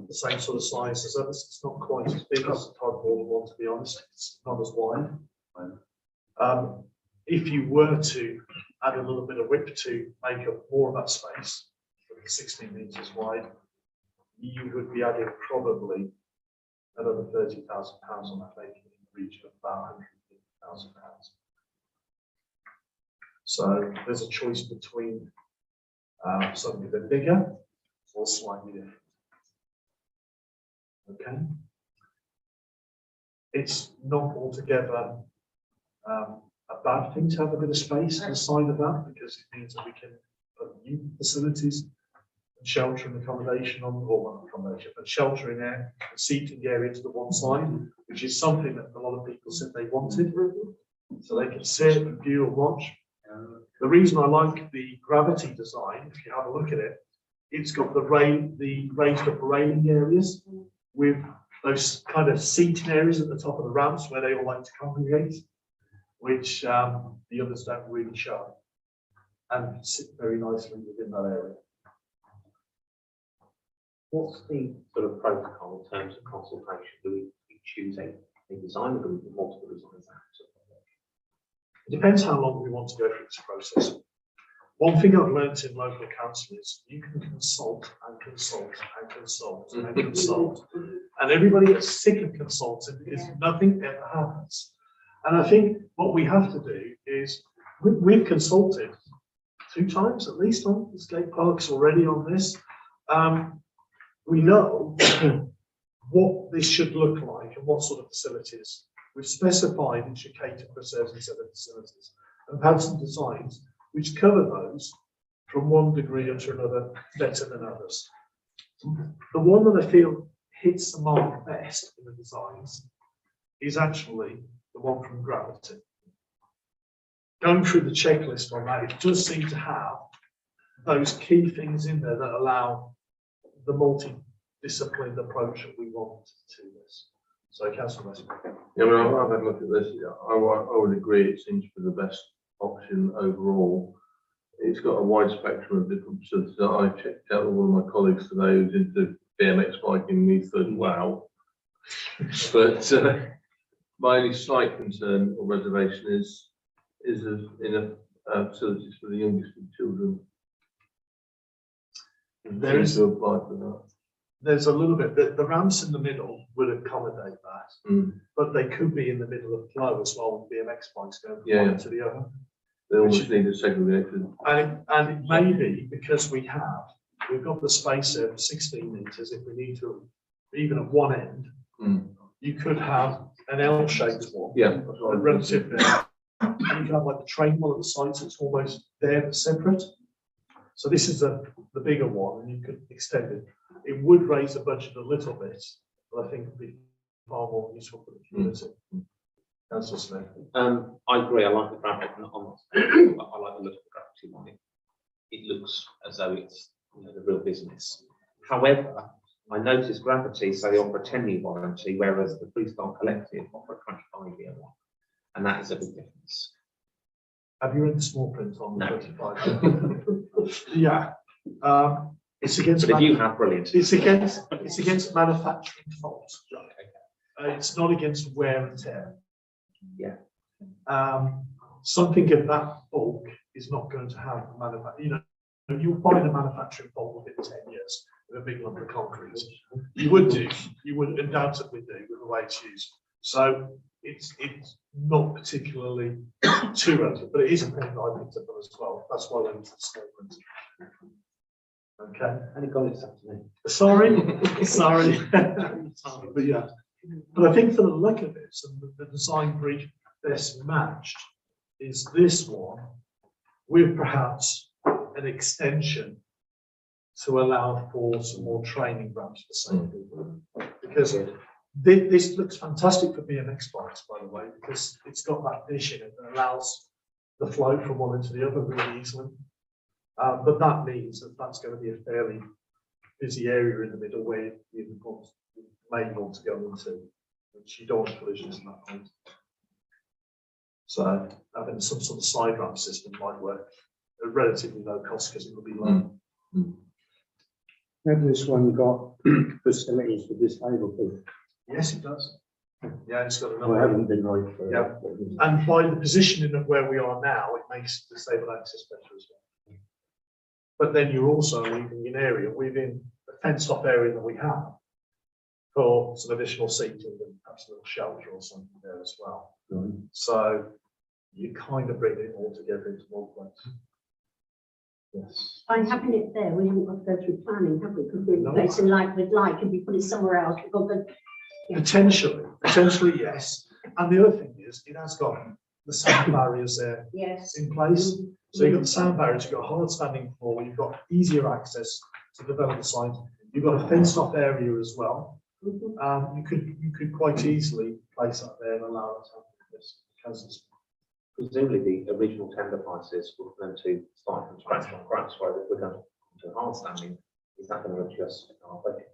the same sort of size as others. It's not quite as big as the cardboard one, to be honest. It's not as wide. If you were to add a little bit of width to make up more of that space, 16 metres wide, you would be adding probably another £30,000 on that, making it in the region of about £150,000. So there's a choice between something a bit bigger or slightly different. Okay. It's not altogether a bad thing to have a bit of space inside of that, because it means that we can put new facilities and shelter and accommodation on, or not accommodation, but shelter in there and seating area to the one side, which is something that a lot of people said they wanted, so they can sit and view and watch. The reason I like the gravity design, if you have a look at it, it's got the raised up railing areas with those kind of seating areas at the top of the ramps where they all like to congregate, which the others don't really show, and sit very nicely within that area. What's the sort of protocol in terms of consultation? Do we choose a design, or do we put multiple designs out? It depends how long we want to go through this process. One thing I've learned in local council is you can consult and consult and consult and consult, and everybody gets sick of consulting because nothing ever happens. And I think what we have to do is we've consulted 2 times at least on the skate parks already on this. We know what this should look like and what sort of facilities. We've specified it should cater for a certain set of facilities, and have had some designs which cover those from one degree up to another better than others. The one that I feel hits the mark best in the designs is actually the one from Gravity. Going through the checklist on that, it does seem to have those key things in there that allow the multidisciplined approach that we want to this. So, Councillor Westbrook. Yeah, I've had a look at this. I would agree. It seems to be the best option overall. It's got a wide spectrum of different facilities. I checked out with one of my colleagues today who's into BMX biking, and he said, wow. But my only slight concern or reservation is in facilities for the youngest of children. There is to apply for that. There's a little bit, the ramps in the middle would accommodate that, but they could be in the middle of flow as well with BMX bikes going from one to the other. They almost need a segregated. And it may be because we've got the space there for 16 metres if we need to, even at one end, you could have an L-shaped one. Yeah. A relative there. You can have like the train one at the side, so it's almost there but separate. So this is the bigger one, and you could extend it. It would raise the budget a little bit, but I think it'd be far more useful for the community. Councillor Smith. I agree. I like the graphic. I like the look of the Gravity one. It looks as though it's the real business. However, I noticed Gravity, so they offer a 10-year warranty, whereas the Freestyle Collective offer a 25-year one, and that is a big difference. Have you read the small print on the No. 25? Yeah. It's against. But if you have, brilliant. It's against manufacturing faults. It's not against wear and tear. Yeah. Something of that bulk is not going to have a manufacturing. You'll find a manufacturing fault within 10 years with a big lump of concrete. You would undoubtedly do with the way it's used. So it's not particularly too relative, but it is a thing that I picked up on as well. That's why I went to the statement. Okay. Any comments after Sorry. But yeah. But I think for the look of it, and the design brief best matched is this one with perhaps an extension to allow for some more training ramps for safe people. Because this looks fantastic for BMX bikes, by the way, because it's got that dish in it that allows the flow from one into the other really easily. But that means that that's going to be a fairly busy area in the middle where you may want to go into, which you don't want collisions at that point. So having some sort of side ramp system might work at relatively low cost because it will be low. Have this one got facilities for disabled people? Yes, it does. Yeah, it's got a I number. haven't been right for Yeah. And by the positioning of where we are now, it makes disabled access better as well. But then you're also leaving an area within the fenced off area that we have for some additional seating and perhaps a little shelter or something there as well. So you kind of bring it all together into one place. Yes. By having it there, we haven't got to go through planning, have we? Because we're No. replacing like with like, and we put it somewhere else, we've got the. Potentially, yes. And the other thing is, it has got the sound barriers there Yes. in place. So you've got the sound barriers, you've got a hard standing floor, you've got easier access to develop the site. You've got a fenced off area as well. You could quite easily place that there and allow it to happen this because Presumably, the original tender prices were going to start from scratch on grants, whereas if we're going to hard standing, is that going to adjust our budget?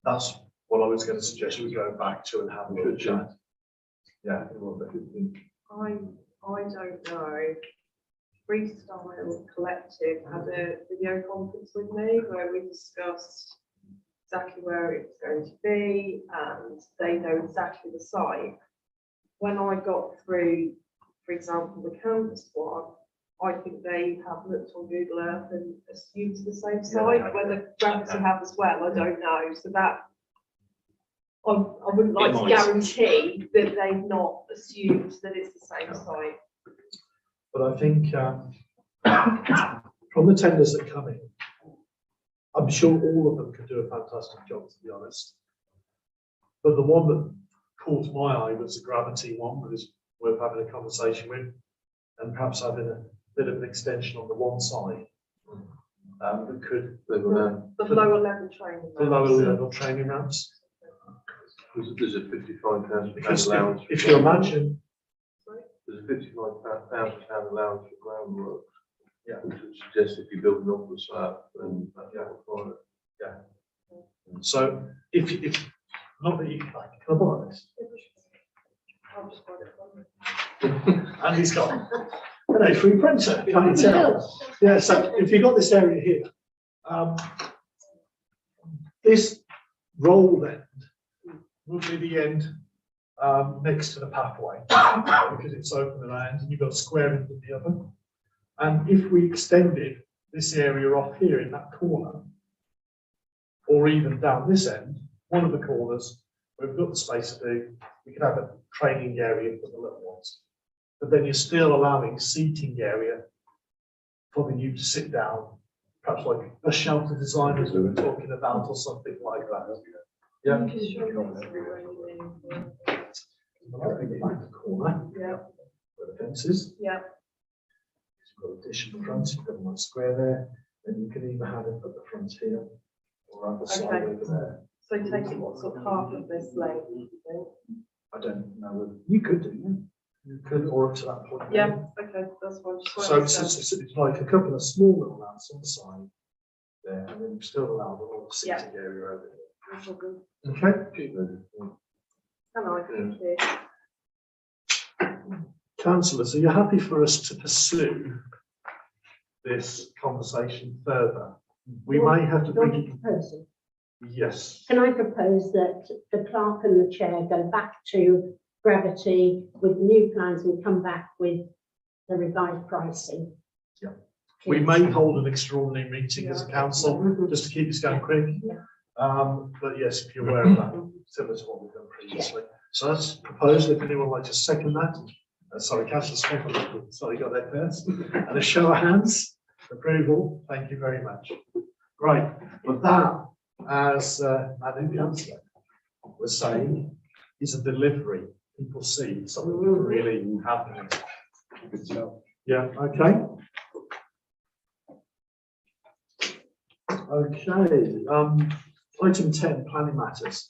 that's what I was going to suggest we go back to and have a good chat. Yeah, it will be. I don't know. Freestyle Collective had a video conference with me where we discussed exactly where it's going to be, and they know exactly the site. When I got through, for example, the campus one, I think they have looked on Google Earth and assumed it's the same site. Whether Gravity have as well, I don't know. So that I wouldn't like to guarantee that they've not assumed that it's the same site. But I think from the tenders that come in, I'm sure all of them could do a fantastic job, to be honest. But the one that caught my eye was the Gravity one, that is worth having a conversation with, and perhaps having a bit of an extension on the one side That could, The lower level training. the lower level training ramps. There's a £55,000 Because allowance. if you imagine, There's a £55,000 allowance for groundwork. Yeah. Which would suggest if you build an off the slab, then that's required. so if, not that you can I borrow this? I'll just write it down. And he's got an A3 printer, can't you tell? Yeah, so if you've got this area here, this rolled end would be the end next to the pathway, because it's open around and you've got a square end in the other. And if we extended this area off here in that corner, or even down this end, one of the corners, where we've got the space to do, we could have a training area for the little ones. But then you're still allowing seating area for the you to sit down, perhaps like a shelter design as we were talking about, or something like that. Yeah. You can show me something. Like the corner, Yeah, where the fence is. yeah. You've got a dish in the front, you've got one square there, then you can either have it at the front here, or at the side Okay. over there. So taking what sort of half of this length, do you think? I don't know, you could do, you could, or up to that point. Yeah, okay, that's fine. Just So write it's, it down. it's like a couple of small little lamps on the side there, and then you've still allowed a lot of Yeah. seating area over That's all good. there. Okay? Hello, thank you. Councillors, are you happy for us to pursue this conversation further? We may have to bring it, Proposal. yes, Can I propose that the clerk and the chair go back to Gravity with new plans and come back with the revised pricing? Yeah. We may hold an extraordinary meeting as a council, just to keep this going quick. But yes, if you're aware of that, similar to what we've done previously. So that's proposed, if anyone would like to second that. Sorry, councillor Smith, sorry, got that first. And a show of hands, approval, thank you very much. Right, but that, as Madam Councillor was saying, is a delivery. People see something really happening. Yeah, okay. Okay, item 10, planning matters.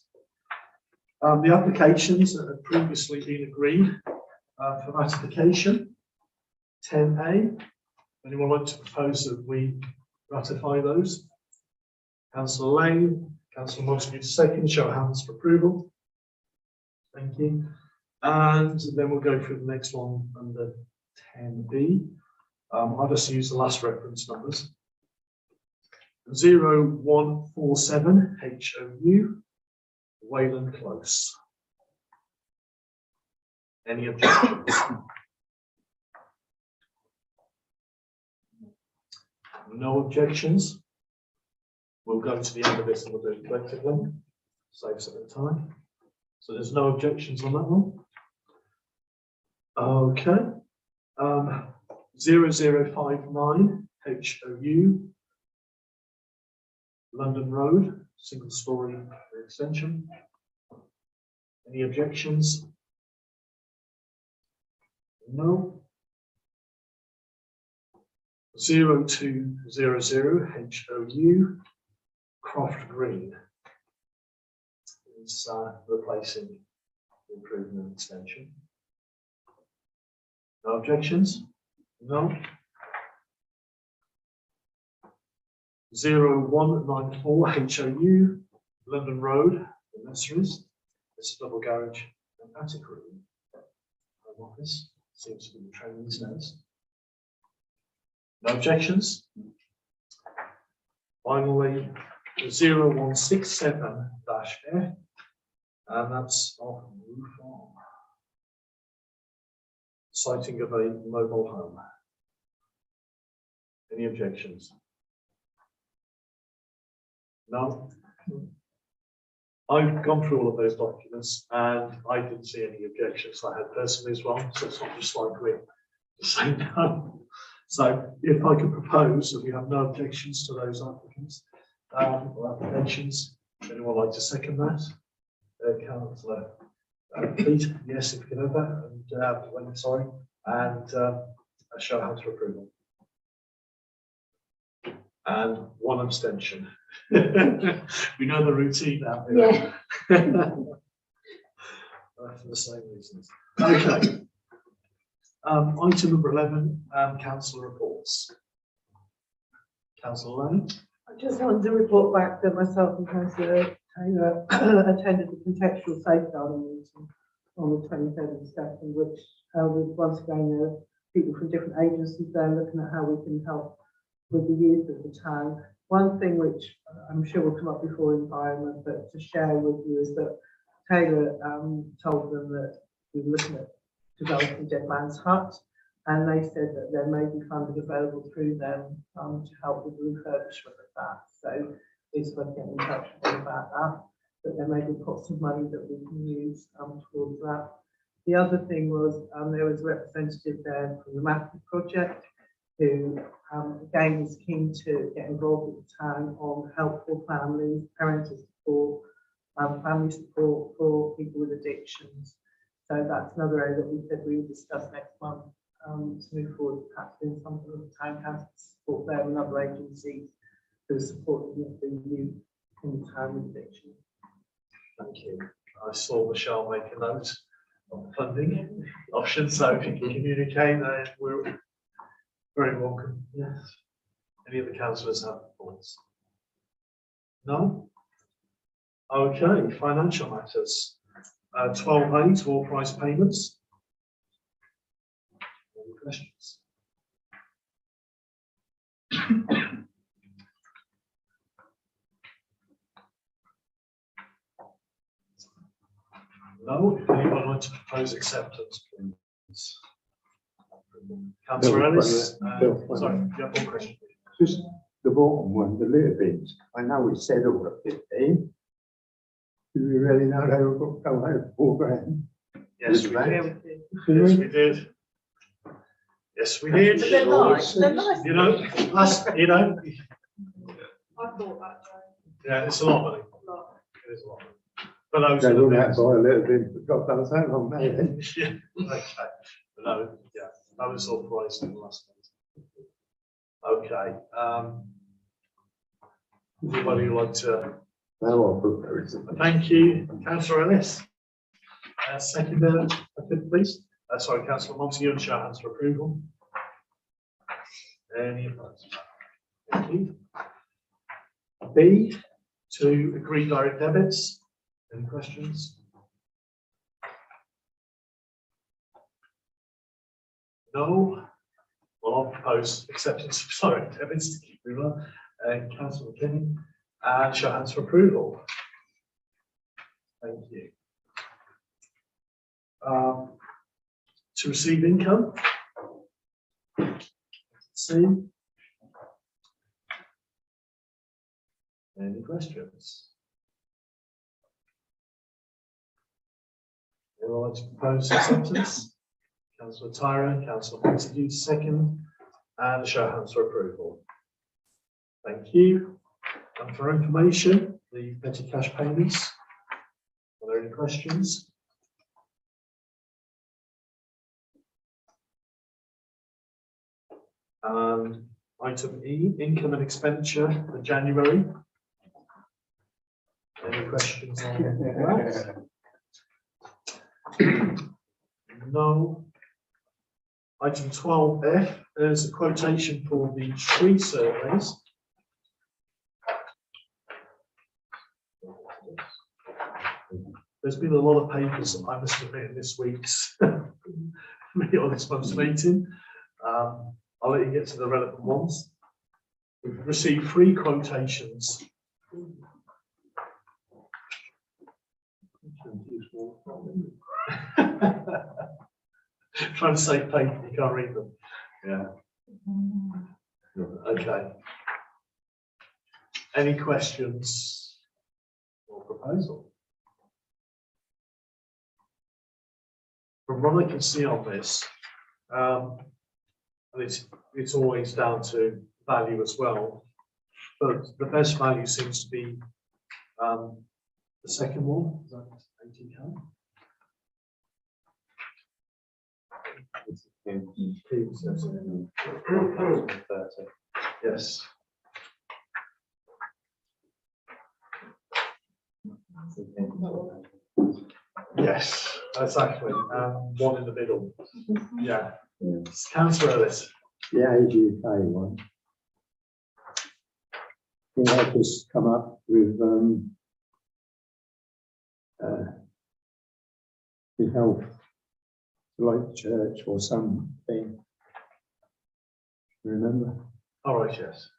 The applications that have previously been agreed for ratification. 10A. Anyone like to propose that we ratify those? Councillor Lane, Councillor Montague second, show of hands for approval. Thank you. And then we'll go through the next one under 10B. I'll just use the last reference numbers. 0147 HOU, Wayland Close. Any objections? No objections. We'll go to the end of this and we'll do it collectively. Saves a bit of time. So there's no objections on that one. Okay. 0059 HOU, London Road, single story extension. Any objections? No. 0200 HOU, Croft Green. It's replacing the improvement extension. No objections? No. 0194 HOU, London Road, the nurseries. It's a double garage and attic room. Home office, seems to be the training space. No objections? Finally, 0167-F, and that's off Roof Farm. Siting of a mobile home. Any objections? No? I've gone through all of those documents and I didn't see any objections I had personally as well, so it's not just like we're saying no. So if I could propose that we have no objections to those applicants, or applications, anyone like to second that? Councillor Pete, yes, if you can have that, and when, sorry, and a show of hands for approval. and 1 abstention. We know the routine now. Yeah. For the same reasons. Okay. Item number 11, council reports. Councillor Lane. I just wanted to report back that myself and Councillor Taylor attended the contextual safeguarding meeting on the 23rd of September, which was once again there were people from different agencies there looking at how we can help with the youth of the town. One thing which I'm sure will come up before environment, but to share with you is that Taylor told them that we were looking at developing Dead Man's Hut, and they said that there may be funding available through them to help with the refurbishment of that. So please get in touch with them about that. But there may be pots of money that we can use towards that. The other thing was there was a representative there from the Mapping Project who again was keen to get involved with the town on helpful families, parental support, family support for people with addictions. So that's another area that we said we would discuss next month to move forward, perhaps in something with the town council support there and other agencies who are supporting the youth in the town with addiction. Thank you. I saw Michelle make a note of the funding option, so if you can communicate, we're very welcome. Yes. Any of the councillors have thoughts? No? Okay, financial matters. 12A to authorise payments. Any questions? No, if anyone would like to propose acceptance, please. Councillor Ellis, sorry, you have one question. Just the bottom one, the little bits. I know we said all of 15. Do we really know they were going to go out 4 grand? Yes, we Yeah, did. we did. Yes, we did. Yes, we did. But they're nice, they're nice. You know, us, you know, I thought that, yeah, it's a lot of money. Joe, a lot. It is a lot of money. But those They are the wouldn't have things. to buy a little bit, but God knows how long they had. Yeah, okay. But no, yeah, that was authorised in the last meeting. Okay, anybody would like to, No, I propose it. thank you, councillor Ellis. Second, please. Sorry, councillor Montague, and show hands for approval. Any opposed? Thank you. B, to agree direct debits. Any questions? No. Well, I'll propose acceptance of direct debits to keep moving on. Councillor McKinney, and show hands for approval. Thank you. To receive income. See. Any questions? Anyone like to propose acceptance? Councillor Tyra, Councillor Montague, second, and show hands for approval. Thank you. And for information, the petty cash payments. Are there any questions? Item E, income and expenditure for January. Any questions on that? No. Item 12F, there's a quotation for the tree surveys. There's been a lot of papers, I must admit, in this week's on this month's meeting. I'll let you get to the relevant ones. We've received 3 quotations. Trying to save paper, you can't read them. Yeah. Okay. Any questions or proposal? From what I can see on this, and it's always down to value as well, but the best value seems to be the second one. Is that 80K? Yes. Yes, exactly. One in the middle. Yeah. Councillor Ellis. The AGK one. Can I just come up with the health, like church or something? Remember? All right, yes.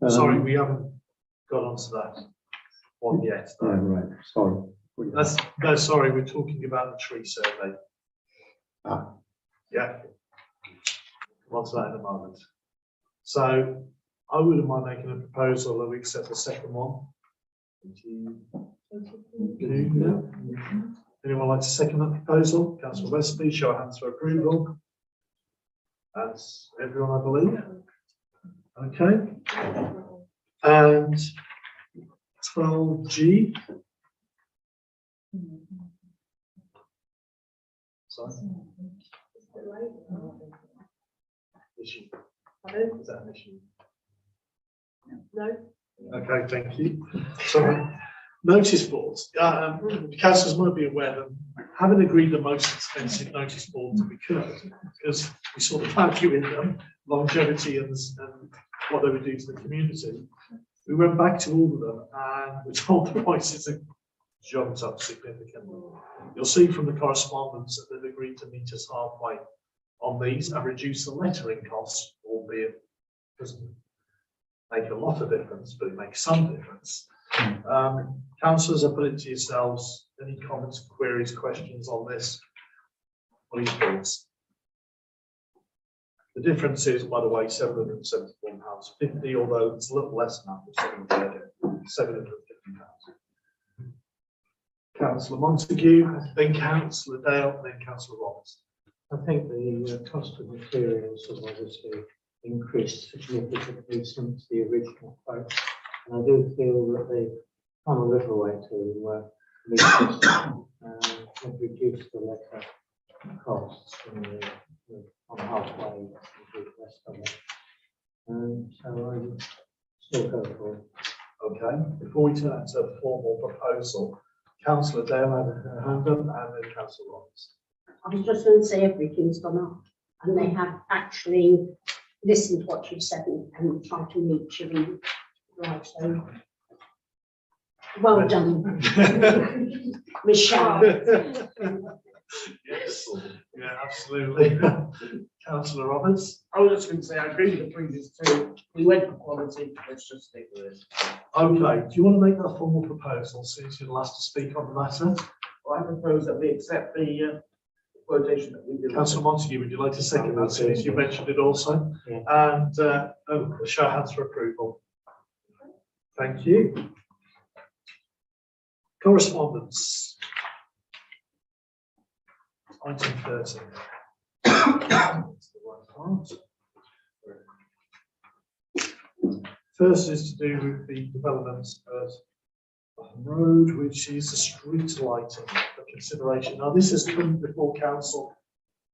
Sorry, we haven't got onto that one yet. Yeah, though. right, sorry. No, sorry, we're talking about the tree survey. Ah. Yeah. Come on to that in a moment. So I wouldn't mind making a proposal that we accept the second one. Anyone like to second that proposal? Councillor Westby, show of hands for approval. That's everyone, I believe. Okay. And 12G. Sorry. Issue. Is that an issue? No? Okay, thank you. So, notice boards. Councillors might be aware that having agreed the most expensive notice boards that we could, because we saw the value in them, longevity and what they would do to the community, we went back to all of them and we're told the prices have jumped up significantly. You'll see from the correspondence that they've agreed to meet us halfway on these and reduce the lettering costs, albeit it doesn't make a lot of difference, but it makes some difference. Councillors, I put it to yourselves, any comments, queries, questions on this? Please, thoughts. The difference is, by the way, £771.50, although it's a little less than that, £750. Councillor Montague, then Councillor Dale, then Councillor Roberts. I think the cost of materials has obviously increased significantly since the original quote. And I do feel that they've come a little way to meet this, have reduced the letter costs on halfway to the rest of it. So I would still go for it. Okay, before we turn to a formal proposal, Councillor Dale had her hand up and then Councillor Roberts. I was just going to say everything's gone up, and they have actually listened to what you've said and tried to meet you. Right, so well done, Michelle. Yes, yeah, absolutely. Councillor Roberts. I was just going to say, I agree with the previous two. We went for quality, let's just stick with this. Okay, do you want to make that formal proposal since you're the last to speak on the matter? Well, I propose that we accept the quotation that we did. Councillor Montague, would you like to second that since you mentioned it also? Yeah. And show of hands for approval. Thank you. Correspondence. Item 13. That's the right part. First is to do with the development at Buchan Road, which is the street lighting for consideration. Now, this has come before council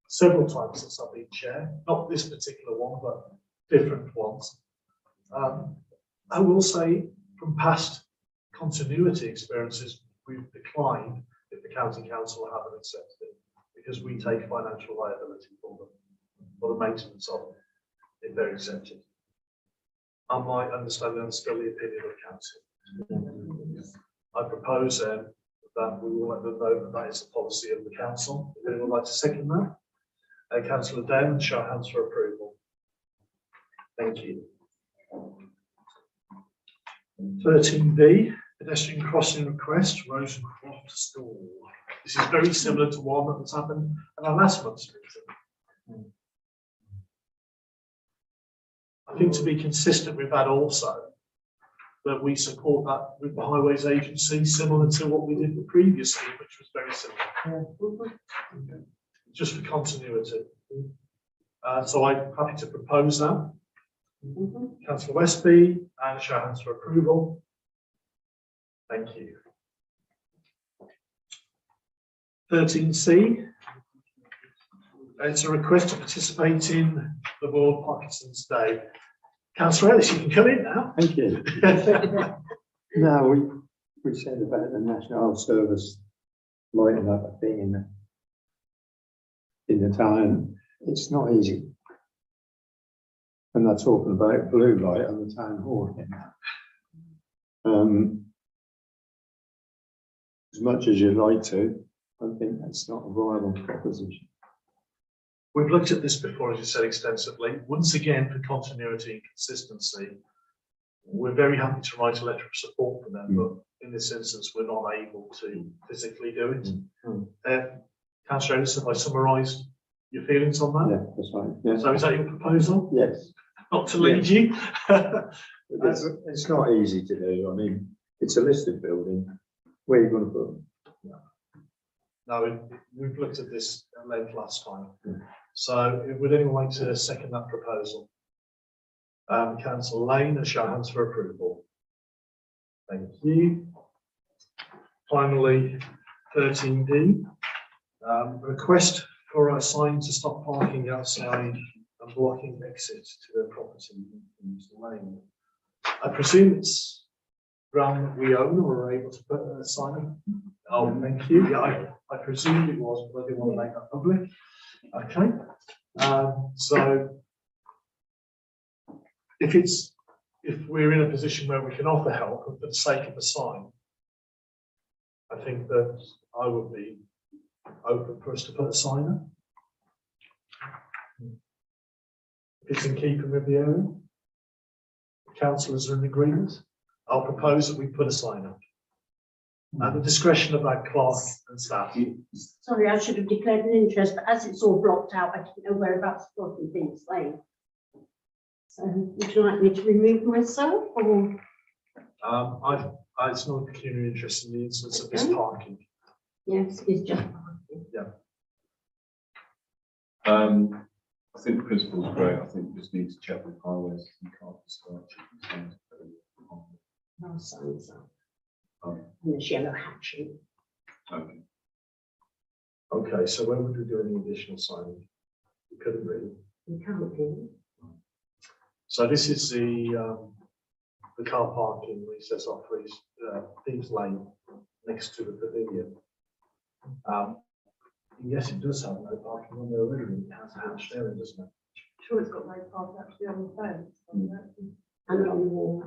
several times since I've been chair, not this particular one, but different ones. I will say from past continuity experiences, we've declined if the county council haven't accepted it, because we take financial liability for them, for the maintenance of it, if they're accepted. Am I understanding that's still the opinion of council? I propose then that we will let them know that that is the policy of the council. If anyone would like to second that? Councillor Dale, show of hands for approval. Thank you. 13B, pedestrian crossing request, Rosencroft School. This is very similar to one that has happened at our last month's meeting. I think to be consistent with that also, that we support that with the Highways Agency, similar to what we did previously, which was very similar. Just for continuity. So I'm happy to propose that. Councillor Westby, and show of hands for approval. Thank you. 13C. It's a request to participate in the World Parkinson's Day. Councillor Ellis, you can come in now. Thank you. No, we said about the National Service lighting up a thing in the town, it's not easy. I'm not talking about blue light on the town hall. As much as you'd like to, I think that's not a viable proposition. We've looked at this before, as you said, extensively. Once again, for continuity and consistency, we're very happy to write a letter of support for them, but in this instance, we're not able to physically do it. Councillor Edison, have I summarised your feelings on that? Yeah, that's right. Yeah. So is that your proposal? Yes. Not to lead you? It's not easy to do. I mean, it's a listed building. Where are you going to put them? No, we've looked at this at length last time. So would anyone like to second that proposal? Councillor Lane, a show of hands for approval. Thank you. Finally, 13D, request for a sign to stop parking outside and blocking exit to their property in Mr. Lane. I presume it's ground that we own or are able to put a sign up. Oh, thank you. Yeah, I presumed it was, but I didn't want to make that public. Okay. So if we're in a position where we can offer help for the sake of the sign, I think that I would be open for us to put a sign up. If it's in keeping with the area, the councillors are in agreement. I'll propose that we put a sign up. At the discretion of our clerk and staff. Sorry, I should have declared an interest, but as it's all blocked out, I didn't know whereabouts the blocking things lay. So would you like me to remove myself or? It's not a peculiar interest in the instance of this parking. Yes, it's just parking. Yeah. I think the principle is great. I think we just need to check with highways and can't start. No signs up. Okay. And this yellow hatching. Okay. Okay, so when would we do any additional signing? We couldn't really. You can't do. So this is the car parking recess off Thieves Lane next to the pavilion. Yes, it does have no parking on there already. It has a hatch there, doesn't it? Sure, it's got no park actually on the fence. And on the wall.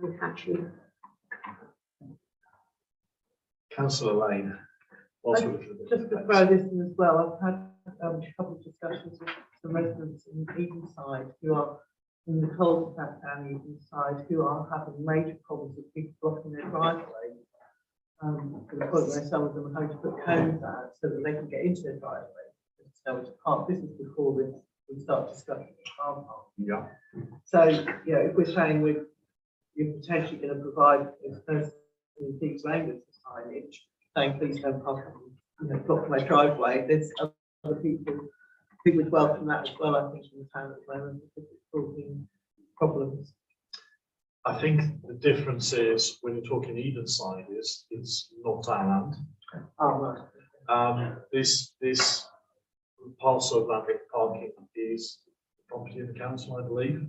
And hatching. Councillor Lane. whilst we're looking at this. Just to throw this in as well, I've had a couple of discussions with some residents in Edenside who are in the cul-de-sac down Edenside who are having major problems with people blocking their driveway. To the point where some of them are having to put cones out so that they can get into their driveway. So to park, this is before we start discussing the car park. Yeah. So, yeah, if we're saying you're potentially going to provide this person in Thieves Lane with signage, saying please don't park, block my driveway, there's other people who would welcome that as well, I think, in the town at the moment, because it's causing problems. I think the difference is when you're talking Edenside is it's not our land. Oh, right. This parcel of land parking is property of the council, I believe.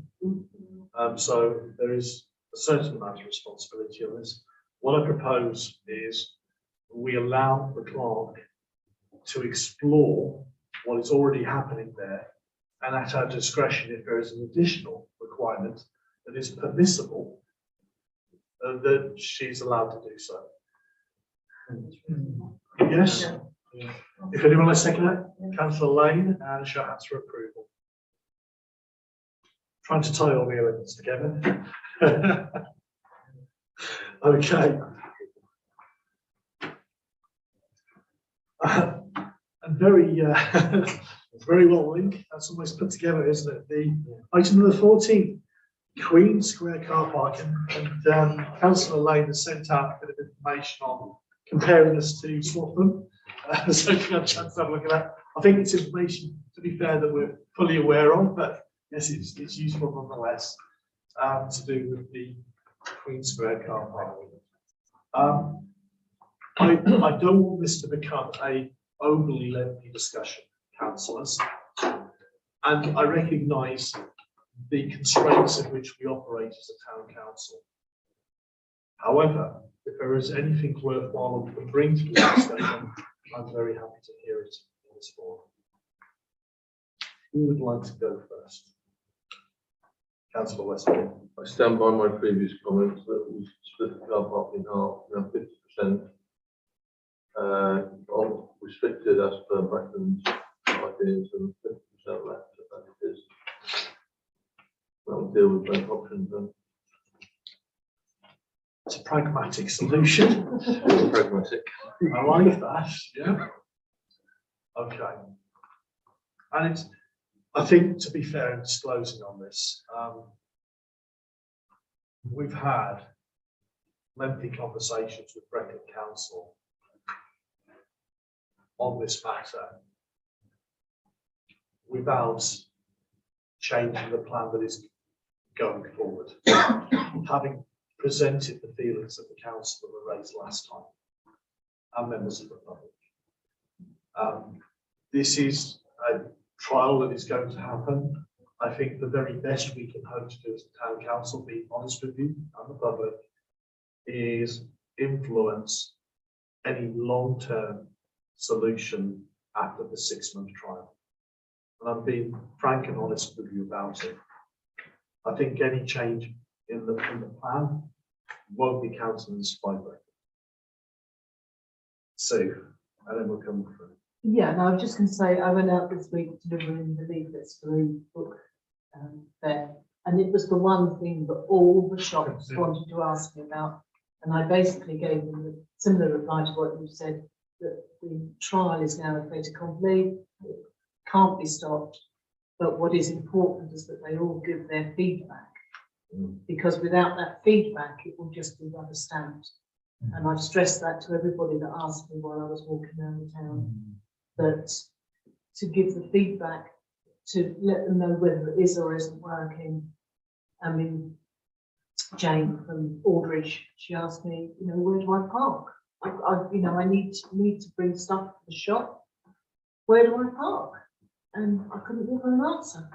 So there is a certain amount of responsibility on this. What I propose is we allow the clerk to explore what is already happening there, and at our discretion, if there is an additional requirement that is permissible, that she's allowed to do so. Yes. Yeah. If anyone wants to second it, Councillor Lane and show hands for approval. Trying to tie all the elements together. Okay. And very, very well linked. That's almost put together, isn't it? The item number 14, Queen Square car parking, and Councillor Lane has sent out a bit of information on comparing us to Swaffham. So if you have a chance to have a look at that. I think it's information, to be fair, that we're fully aware of, but yes, it's useful nonetheless to do with the Queen Square car parking. I don't want this to become a overly lengthy discussion, councillors, and I recognise the constraints in which we operate as a town council. However, if there is anything worthwhile we can bring to the discussion, I'm very happy to hear it in this forum. Who would like to go first? Councillor Westby. I stand by my previous comments that we split the car park in half, now 50% on restricted as per Brackton's ideas and 50% left as it is. That will deal with both options then. It's a pragmatic solution. Pragmatic. I like that, yeah. Okay. And it's, I think, to be fair in disclosing on this, we've had lengthy conversations with Brecon Council on this matter without changing the plan that is going forward. Having presented the feelings of the council that were raised last time and members of the public. This is a trial that is going to happen. I think the very best we can hope to do as a town council, being honest with you and the public, is influence any long-term solution after the 6-month trial. And I'm being frank and honest with you about it. I think any change in the plan won't be countenanced by Brexit. So, and then we'll come through. Yeah, and I was just going to say, I went out this week delivering the leaflets for the book fair, and it was the one thing that all the shops wanted to ask me about, and I basically gave them a similar reply to what you said, that the trial is now a fait accompli, it can't be stopped, but what is important is that they all give their feedback, because without that feedback, it will just be rubber stamped. And I've stressed that to everybody that asked me while I was walking around the town, that to give the feedback, to let them know whether it is or isn't working. I mean, Jane from Aldridge, she asked me, you know, where do I park? I need to bring stuff to the shop. Where do I park? And I couldn't give her an answer.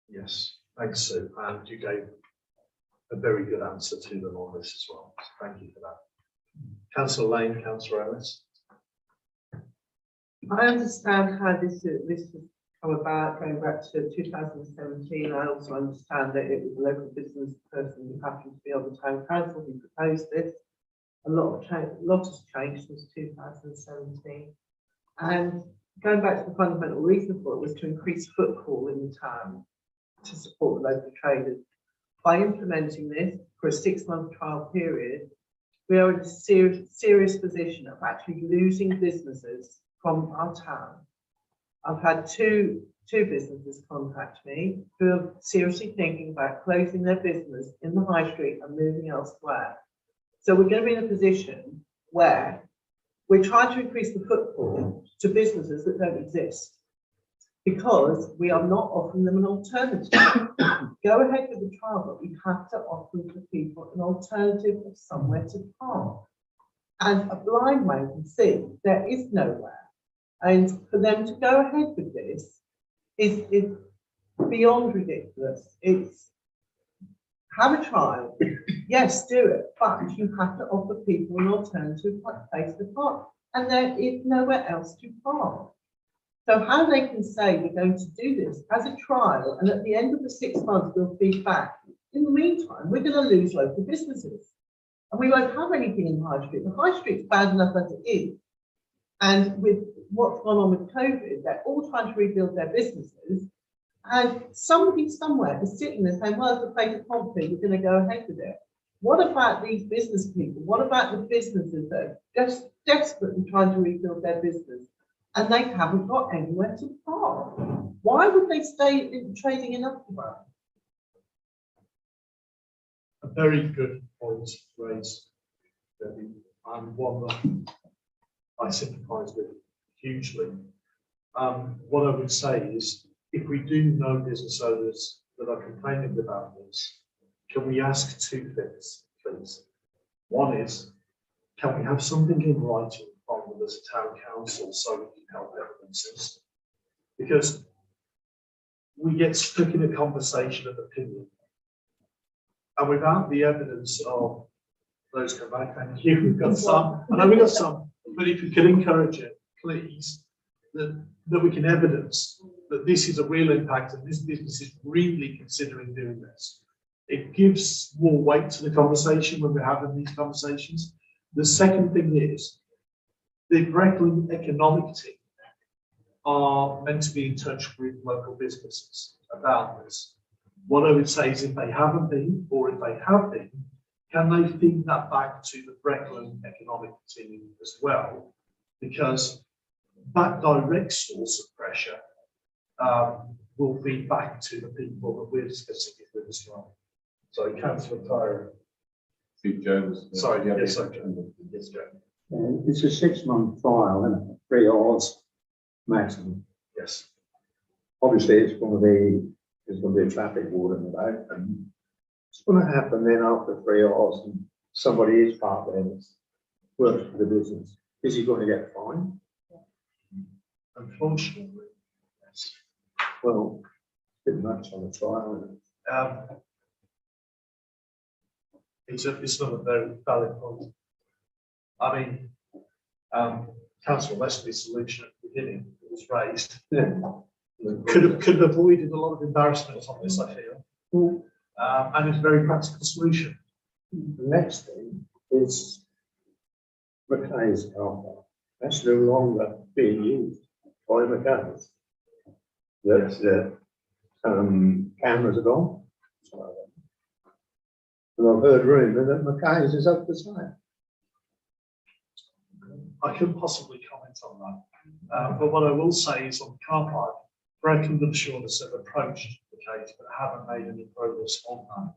Yes, thanks, Sue. And you gave a very good answer to them on this as well. So thank you for that. Councillor Lane, Councillor Ellis. I understand how this has come about going back to 2017. I also understand that it was a local business person who happened to be on the town council who proposed this. A lot has changed since 2017. And going back to the fundamental reason for it was to increase footfall in the town to support the local traders. By implementing this for a 6-month trial period, we are in a serious position of actually losing businesses from our town. I've had two businesses contact me who are seriously thinking about closing their business in the high street and moving elsewhere. So we're going to be in a position where we're trying to increase the footfall to businesses that don't exist, because we are not offering them an alternative. Go ahead with the trial, but we have to offer to people an alternative of somewhere to park. And a blind man can see there is nowhere. And for them to go ahead with this is beyond ridiculous. It's have a trial, yes, do it, but you have to offer people an alternative place to park. And there is nowhere else to park. So how they can say we're going to do this as a trial, and at the end of the 6 months we'll feed back. In the meantime, we're going to lose local businesses, and we won't have anything in the high street. The high street's bad enough as it is, and with what's gone on with COVID, they're all trying to rebuild their businesses, and somebody somewhere is sitting there saying, "Well, it's a fait accompli, we're going to go ahead with it." What about these business people? What about the businesses that are just desperately trying to rebuild their business? And they haven't got anywhere to park. Why would they stay in trading in Upperworth? A very good point raised, Debbie, and one that I sympathise with hugely. What I would say is, if we do know business owners that are complaining about this, can we ask 2 things, please? One is, can we have something in writing from them as a town council so we can help evidences? Because we get stuck in a conversation of opinion. And without the evidence of those come back, thank you, we've got some, I know we've got some, but if you could encourage it, please, that we can evidence that this is a real impact and this business is really considering doing this. It gives more weight to the conversation when we're having these conversations. The second thing is, the Brecon economic team are meant to be in touch with local businesses about this. What I would say is if they haven't been, or if they have been, can they feed that back to the Brecon economic team as well? Because that direct source of pressure will feed back to the people that we're discussing it with as well. Sorry, Councillor Tyra. Steve Jones. Sorry, yeah, yes, sorry. Yes, Joe. It's a 6-month trial, isn't it? 3 hours maximum. Yes. Obviously, there's going to be a traffic warden about, and it's going to happen then after 3 hours, and somebody is parked there that's works for the business. Is he going to get fined? Unfortunately, yes. Well, pretty much on the trial, isn't it? It's not a very valid point. I mean, Councillor Wesley's solution at the beginning was raised. Could have avoided a lot of embarrassment on this, I feel. And it's a very practical solution. The next thing is Mackay's car park. That's no longer being used by Mackay's. The cameras are gone. And I've heard rumour that Mackay's is up for sale. I couldn't possibly comment on that. But what I will say is on the car park, Brecon and Shortness have approached the case but haven't made any progress on that.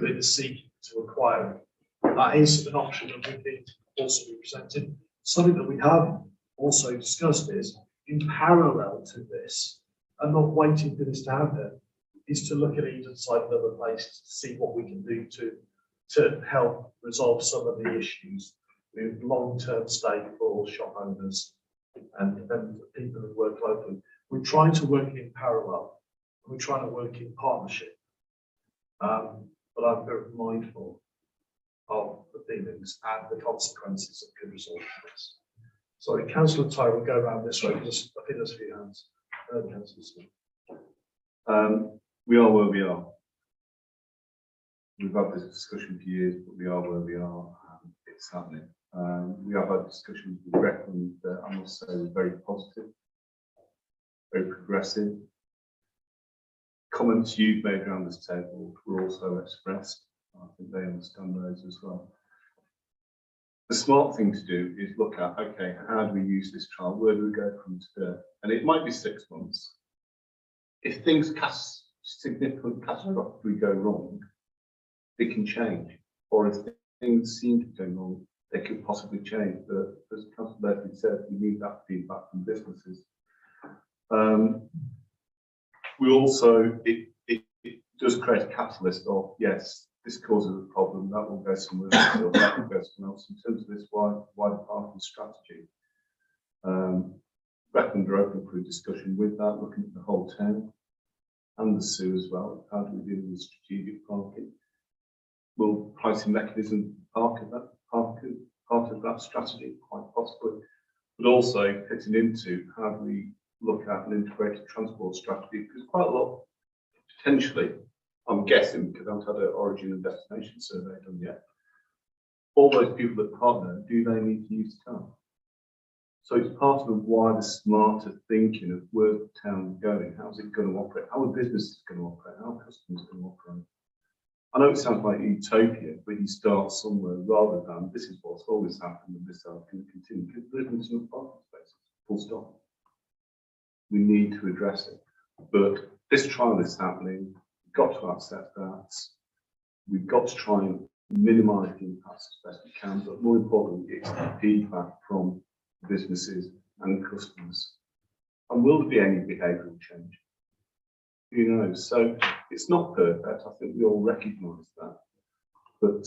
They're seeking to acquire it. That is an option that we think also be presented. Something that we have also discussed is in parallel to this, and not waiting for this to happen, is to look at Eden site and other places to see what we can do to help resolve some of the issues with long-term stay for shop owners and people who work locally. We're trying to work in parallel. We're trying to work in partnership. But I'm very mindful of the feelings and the consequences that could result from this. Sorry, Councillor Tyre will go around this way because I think there's a few hands. Councillor Smith. We are where we are. We've had this discussion for years, but we are where we are, and it's happening. We have had discussions with Brecon that I must say were very positive, very progressive. Comments you've made around this table were also expressed. I think they understand those as well. The smart thing to do is look at, okay, how do we use this trial? Where do we go from today? And it might be 6 months. If things significant catastrophically go wrong, it can change. Or if things seem to go wrong, they could possibly change. But as Councillor Leslie said, we need that feedback from businesses. We also, it does create a catalyst of, yes, this causes a problem, that will go somewhere else, or that will go somewhere else in terms of this wider parking strategy. Brecon are open for a discussion with that, looking at the whole town and the Sue as well. How do we deal with strategic parking? Will pricing mechanism part of that strategy, quite possibly, but also fitting into how do we look at an integrated transport strategy, because quite a lot, potentially, I'm guessing, because I haven't had an origin and destination survey done yet, all those people that partner, do they need to use the car? So it's part of the wider, smarter thinking of where the town is going, how's it going to operate, how are businesses going to operate, how are customers going to operate. I know it sounds like utopia, but you start somewhere rather than this is what's always happened and this is how it can continue. Because there isn't enough parking spaces, full stop. We need to address it. But this trial is happening, we've got to accept that. We've got to try and minimise the impacts as best we can, but more importantly, it's the feedback from businesses and customers. And will there be any behavioural change? Who knows? So it's not perfect. I think we all recognise that. But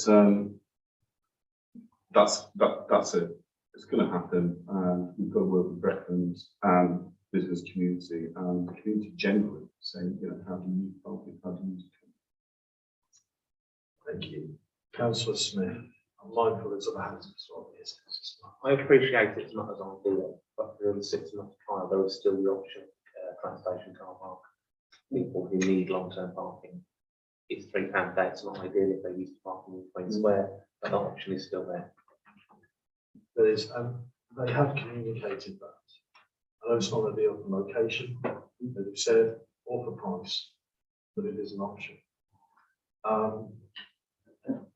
that's it. It's going to happen, and we've got to work with Brecons and business community and the community generally, saying, you know, how do you use parking, how do you use Thank you. Councillor Smith, I'm mindful there's other hands as well. Yes, as well. I appreciate it's not as ideal, but for the 6 month trial, there is still the option, train station car park. People who need long-term parking, it's £3 a day. It's not ideal if they're used to parking in Queen Square, but that option is still there. There is, they have communicated that. I know it's not ideal for location, as you said, or for price, but it is an option.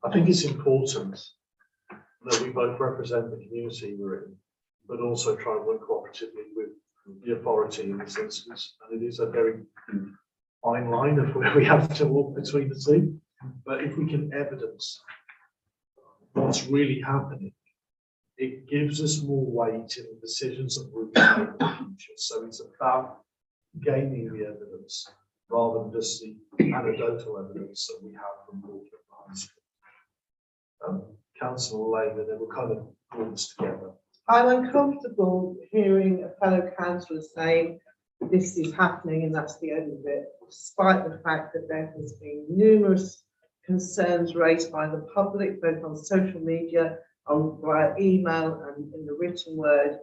I think it's important that we both represent the community we're in, but also try and work cooperatively with the authority in this instance. And it is a very fine line of where we have to walk between the two. But if we can evidence what's really happening, it gives us more weight in the decisions that we're making in the future. So it's about gaining the evidence rather than just the anecdotal evidence that we have from walking past. Councillor Lane, and then we'll kind of pull this together. I'm uncomfortable hearing a fellow councillor saying this is happening and that's the end of it, despite the fact that there has been numerous concerns raised by the public, both on social media, via email and in the written word.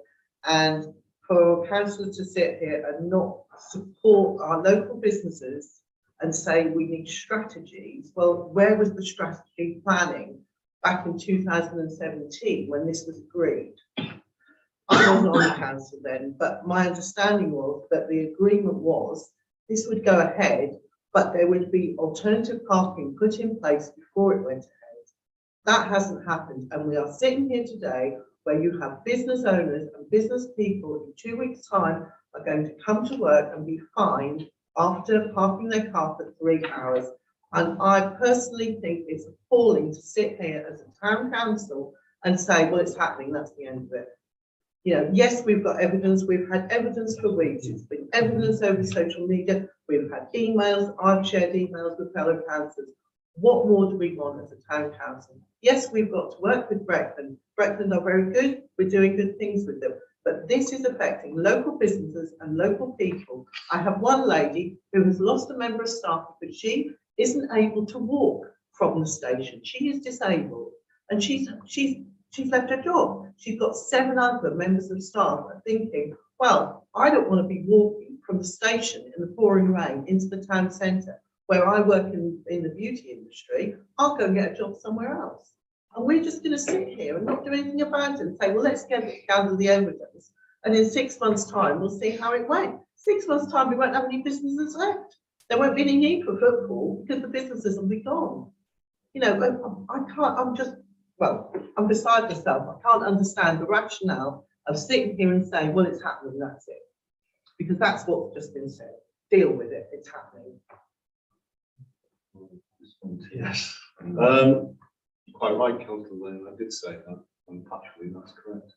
And for councillors to sit here and not support our local businesses and say we need strategies, well, where was the strategy planning back in 2017 when this was agreed? I wasn't on the council then, but my understanding was that the agreement was this would go ahead, but there would be alternative parking put in place before it went ahead. That hasn't happened, and we are sitting here today where you have business owners and business people in 2 weeks' time are going to come to work and be fined after parking their car for 3 hours. And I personally think it's appalling to sit here as a town council and say, well, it's happening, that's the end of it. You know, yes, we've got evidence, we've had evidence for weeks, it's been evidence over social media, we've had emails, I've shared emails with fellow councillors. What more do we want as a town council? Yes, we've got to work with Breckland. Breckland are very good, we're doing good things with them, but this is affecting local businesses and local people. I have one lady who has lost a member of staff because she isn't able to walk from the station. She is disabled and she's left her job. She's got 7 other members of staff are thinking, well, I don't want to be walking from the station in the pouring rain into the town centre where I work in the beauty industry. I'll go and get a job somewhere else. And we're just going to sit here and not do anything about it and say, well, let's gather the evidence. And in 6 months' time, we'll see how it went. 6 months' time, we won't have any businesses left. There won't be any need for football because the businesses will be gone. You know, I can't, I'm beside myself. I can't understand the rationale of sitting here and saying, well, it's happening, that's it. Because that's what's just been said. Deal with it, it's happening. Yes. Quite right, Councillor Lane, I did say that, and actually that's correct.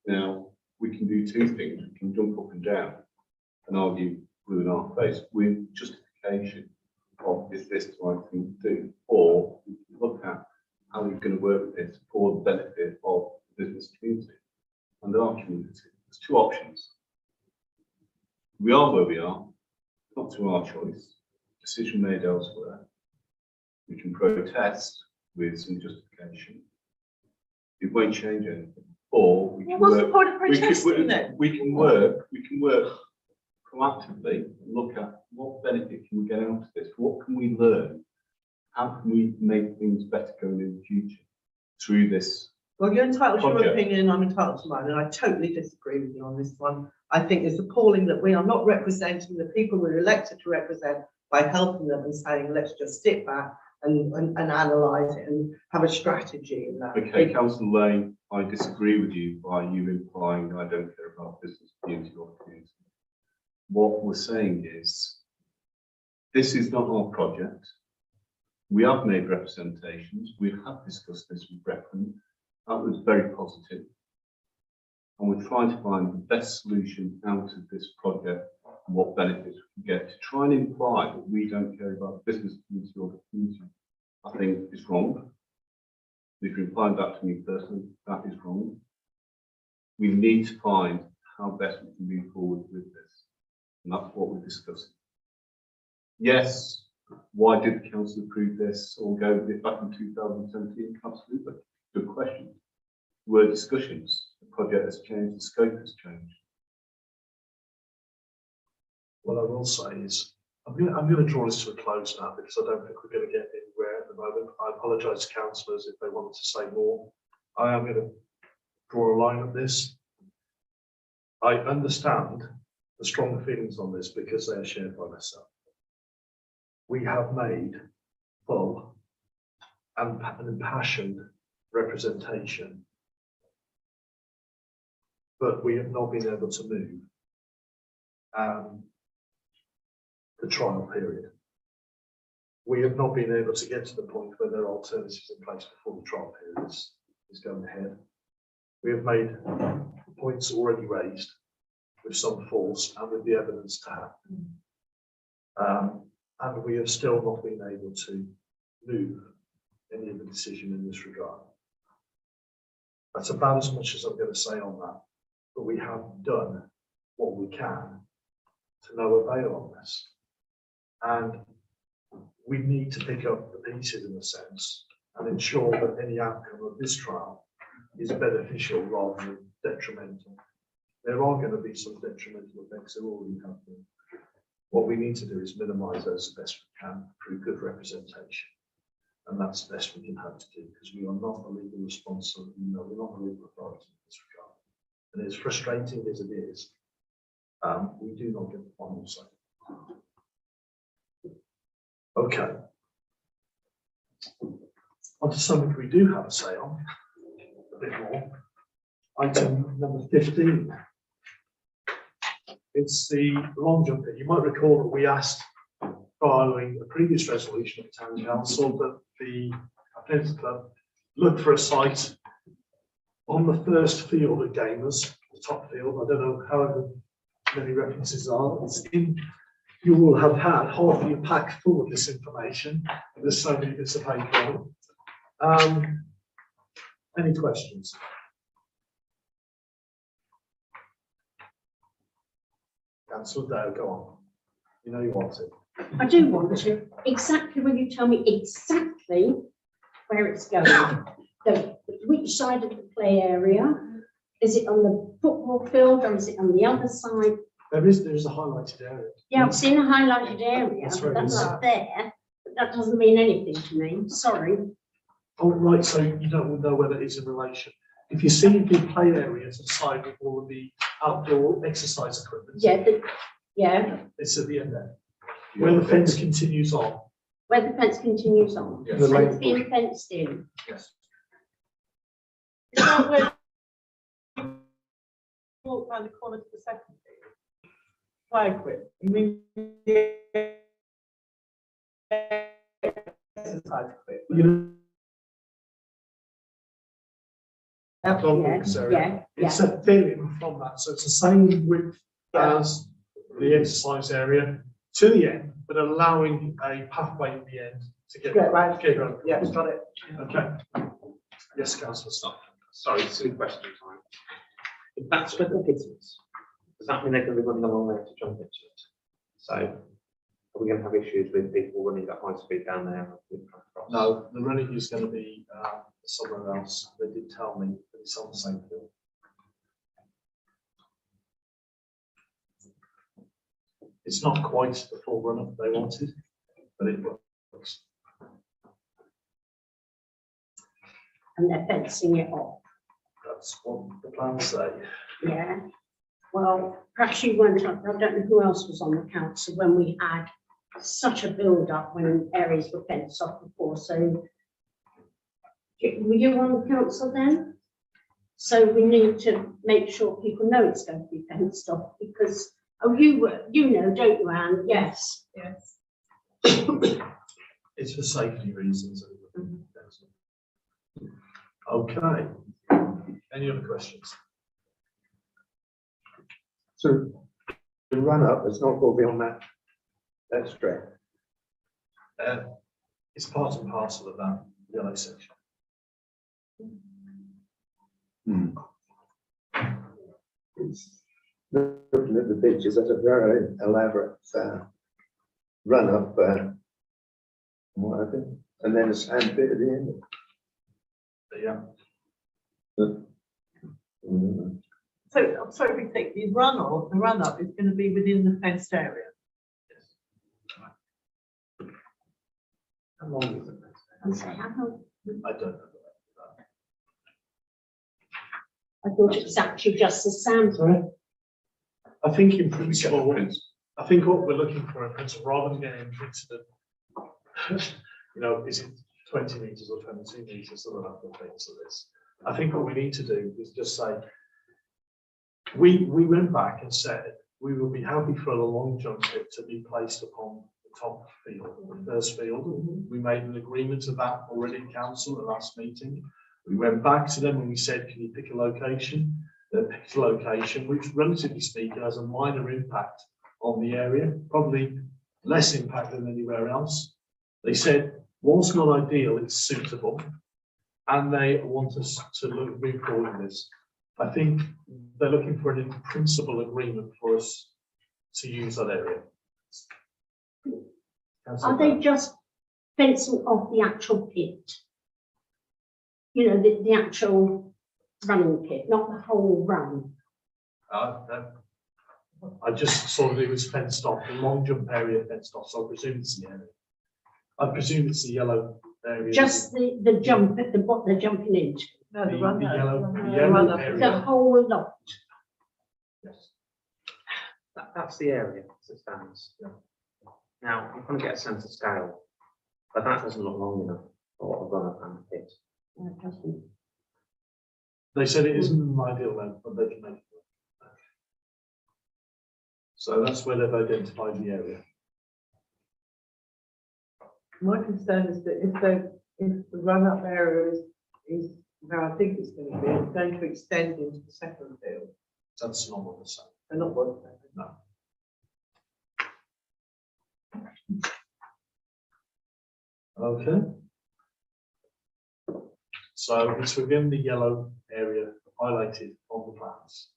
Now, we can do 2 things. We can jump up and down and argue with our face with justification of is this the right thing to do, or we can look at how we're going to work with this for the benefit of the business community and our community. There's 2 options. We are where we are, not to our choice, decision made elsewhere. We can protest with some justification. It won't change anything. Or we can What's work, the point of protesting then? we can work proactively and look at what benefit can we get out of this? What can we learn? How can we make things better going in the future through this? Well, you're entitled to your project? opinion, I'm entitled to mine, and I totally disagree with you on this one. I think it's appalling that we are not representing the people we're elected to represent by helping them and saying, let's just sit back and analyse it and have a strategy in that. Okay, Councillor Lane, I disagree with you by you implying I don't care about business, community or community. What we're saying is, this is not our project. We have made representations. We have discussed this with Breckland. That was very positive. And we're trying to find the best solution out of this project and what benefits we can get. To try and imply that we don't care about the business community or the community, I think is wrong. If you implied that to me personally, that is wrong. We need to find how best we can move forward with this. And that's what we're discussing. Yes, Why did the council approve this or go with it back in 2017? Councillor, good question. Were discussions, the project has changed, the scope has changed. What I will say is, I'm going to draw this to a close now because I don't think we're going to get anywhere at the moment. I apologise to councillors if they wanted to say more. I am going to draw a line at this. I understand the strong feelings on this because they are shared by myself. We have made full and an impassioned representation, but we have not been able to move the trial period. We have not been able to get to the point where there are alternatives in place before the trial period is going ahead. We have made points already raised with some force and with the evidence to hand. And we have still not been able to move any of the decision in this regard. That's about as much as I'm going to say on that, but we have done what we can to no avail on this. And we need to pick up the pieces in a sense and ensure that any outcome of this trial is beneficial rather than detrimental. There are going to be some detrimental effects that already have been. What we need to do is minimise those as best we can through good representation. And that's the best we can have to do because we are not a legal responsibility, we're not a legal authority in this regard. And as frustrating as it is, we do not get the final say. Okay. On to something we do have a say on, a bit more. Item number 15. It's the long jump pit. You might recall that we asked, following a previous resolution of the Town Council, that the Athletics Club look for a site on the first field at Gamers, the top field. I don't know however many references are. It's in, you will have had half your pack full of this information. There's so many bits of paper on it. Any questions? Councillor Dale, go on. You know you want it. I do want to. Exactly when you tell me exactly where it's going. Which side of the play area? Is it on the football field or is it on the other side? There is a highlighted area. Yeah, I've seen a highlighted area, That's but right, that's yeah. up there. But that doesn't mean anything to me. Sorry. Oh, right, so you don't know whether it's in relation. If you see the play area to the side with all of the outdoor exercise equipment. Yeah, yeah, It's at the end there. Where the fence continues on. where the fence continues on. Yes. And it's being fenced in. Yes. Is that where you walk around the corner to the second field? Play equipment. You mean the exercise equipment? You Yeah, yeah, It's a fill-in from that, so it's the same width as the exercise area to the end, but allowing a pathway in the end to get Right. going. Yeah, got it. Okay. Yes, councillor Stock. Sorry, silly question time. If that's where the pit is, does that mean they're going to be running along there to jump into it? So are we going to have issues with people running at high speed down there? No, the running is going to be somewhere else. They did tell me that it's on the same field. It's not quite the full run up they wanted, but it works. and they're fencing it off. That's what the plans say. Yeah. Well, perhaps you weren't, I don't know who else was on the council when we had such a build-up when areas were fenced off before, so were you on the council then? So we need to make sure people know it's going to be fenced off because, oh, you know, don't you, Anne? Yes. Yes. It's for safety reasons. Okay. Any other questions? So the run up is not going to be on that stretch. It's part and parcel of that yellow section. It's looking at the pictures, that's a very elaborate run up what have you, and then a sand bit at the end. Yeah. So we think the run up is going to be within the fenced area. How long is it? And say, how come- I don't know. I thought it was actually just a sound. Sorry? I think in principle, I think what we're looking for in principle, rather than getting into the, you know, is it 20 metres or 22 metres, sort of other things of this. I think what we need to do is just say, we went back and said, we will be happy for the long jump pit to be placed upon the top field, the first field. We made an agreement of that already in council at the last meeting. We went back to them and we said, can you pick a location? They picked a location, which relatively speaking has a minor impact on the area, probably less impact than anywhere else. They said, whilst not ideal, it's suitable. And they want us to move forward with this. I think they're looking for an in-principle agreement for us to use that area. Are they just fencing off the actual pit? You know, the actual running pit, not the whole run. I just saw that it was fenced off, the long jump area fenced off, so I presume it's the area. I presume it's the yellow area. Just the jump at what they're jumping into. No, The the run up. yellow run-up. area. The whole lot. Yes. That's the area as it stands. Now, I'm trying to get a sense of scale, but that doesn't look long enough for a run-up and a pit. No, it doesn't. They said it isn't an ideal length, but they can make it work. So that's where they've identified the area. My concern is that if the run up area is where I think it's going to be, it's going to extend into the second field. That's not what they're saying. They're not what they're saying. No. Okay. So it's within the yellow area highlighted on the plans.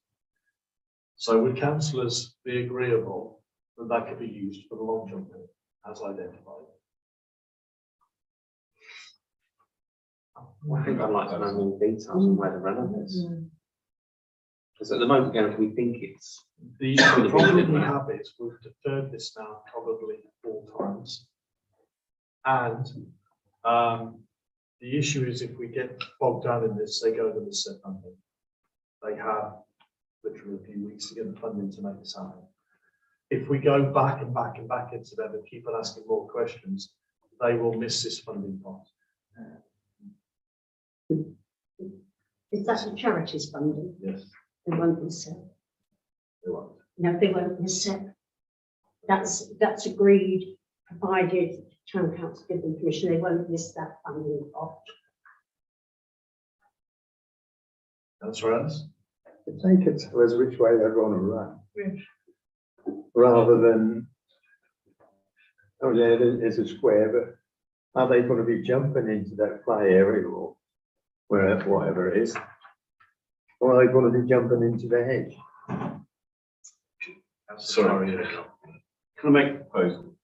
So would councillors be agreeable that that could be used for the long jump pit as identified? I think I'd like to know more details on where the run-up is. Because at the moment, again, we think it's The problem we have is we've deferred this now probably 4 times. And the issue is if we get bogged down in this, they go to the set funding. They have literally a few weeks to get the funding to make this happen. If we go back and back and back into them and keep on asking more questions, they will miss this funding part. Is that a charities funding? Yes, They won't miss it. they won't. No, they won't miss it. That's agreed, provided town council give them permission, they won't miss that funding pot. That's right. If they could tell us which way they're going to run, rather than, oh yeah, there's a square, but are they going to be jumping into that play area or wherever, whatever it is? Or are they going to be jumping into the hedge? Sorry. Can I make a proposal?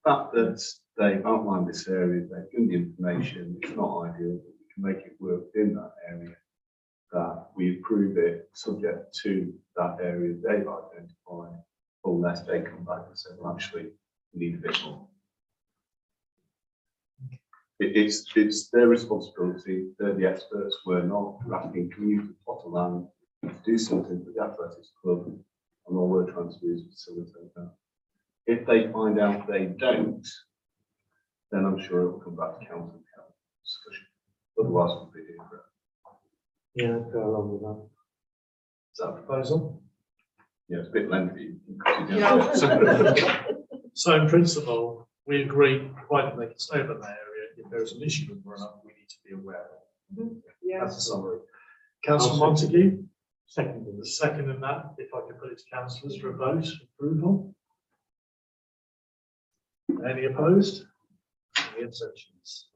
The fact that they've outlined this area, they've given the information, it's not ideal, but we can make it work within that area. That we approve it subject to that area they've identified, unless they come back and say, well, actually, we need a bit more. It's their responsibility, they're the experts, we're not. We're asking, can you use the plot of land to do something for the athletics club, and all we're trying to do is facilitate that. If they find out they don't, then I'm sure it will come back to council discussion. Otherwise, we'll be doing it. Yeah, go along with that. Is that a proposal? Yeah, it's a bit lengthy. So in principle, we agree, provided they can stay within that area, if there's an issue with the run-up, we need to be aware of it. Yeah. That's the summary. Councillor Montague, second in that, if I could put it to councillors for a vote, approval. Any opposed? Any abstentions?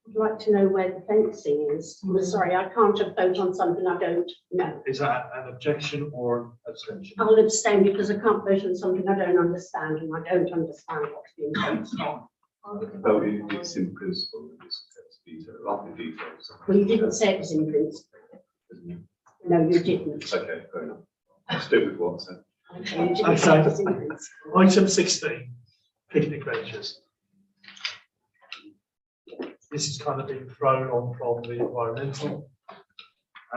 I'd like to know where the fencing is. I'm sorry, I can't vote on something I don't know. Is that an objection or an abstention? I'll abstain because I can't vote on something I don't understand, and I don't understand what's being voted on. Though it's in principle, it's detail, like the details. Well, you didn't say it was in principle. Isn't it? No, you didn't. Okay, fair enough. I'll stick with what's said. Okay, you didn't say it was in principle. Item 16, picnic benches. This is kind of being thrown on from the environmental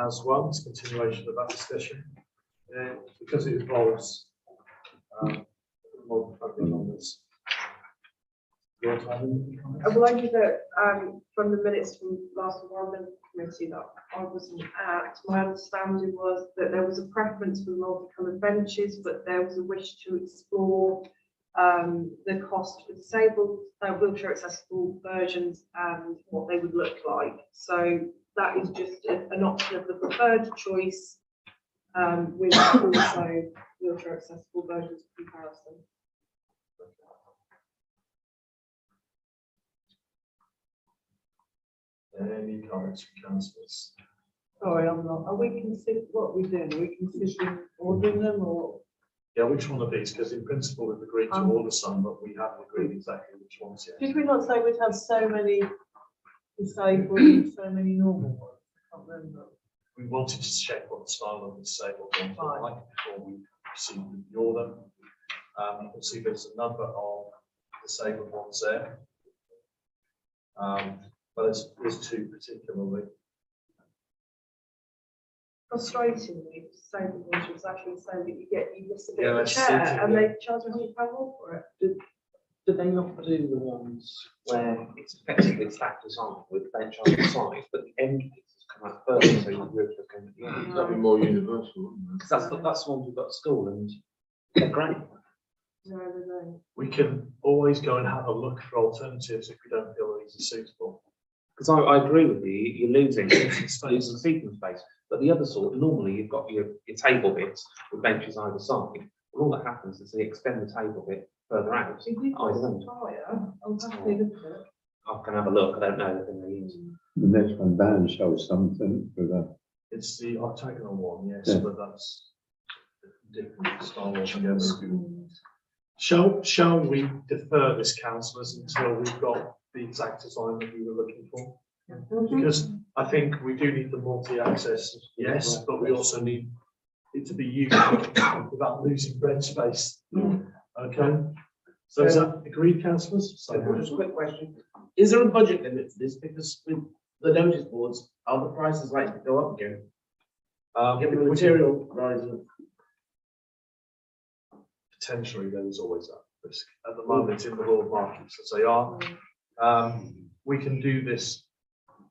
as well. It's a continuation of that discussion. Because it involves more funding on this. You want to add anything on this? Well, I know that from the minutes from last environment committee that I wasn't at, my understanding was that there was a preference for multicoloured benches, but there was a wish to explore the cost for disabled wheelchair accessible versions and what they would look like. So that is just an option of the preferred choice with also wheelchair accessible versions of comparison. Any comments from councillors? Sorry, I'm not. Are we considering, what are we doing? Are we considering ordering them or? Yeah, which one of these? Because in principle, we've agreed to order some, but we haven't agreed exactly which ones yet. Did we not say we'd have so many disabled and so many normal ones? I can't remember. We wanted to check what the style of the disabled ones are like before we proceed with the order. You can see there's a number of disabled ones there. But there's two particularly. Frustratingly, disabled ones was actually saying that you miss a bit Yeah, of a that's chair seating, and yeah. they charge £100 more for it. Do they not do the ones where it's effectively flat design with bench on the side, but the end pieces come out first, so you roof is going at the end? That'd be more universal, wouldn't it? Because that's the ones we've got at school, and they're great. No, they don't. We can always go and have a look for alternatives if we don't feel these are suitable. Because I agree with you, you're losing seating space. But the other sort, normally you've got your table bits with benches either side. And all that happens is they extend the table bit further out. If you I don't know. I'll have to look at it. I can have a look. I don't know the thing they use. The next one down shows something with a. It's the octagonal one, yes, Yeah. but that's a different style altogether. Shall we defer this, councillors, until we've got the exact design that we were looking for? Because I think we do need the multi-access, yes, but we also need it to be used without losing bench space. Okay, so is that agreed, councillors? So just a quick question. Is there a budget limit for this? Because with the notice boards, are the prices likely to go up again? Given the material rising. Potentially, there is always that risk. At the moment, in the world markets as they are, we can do this.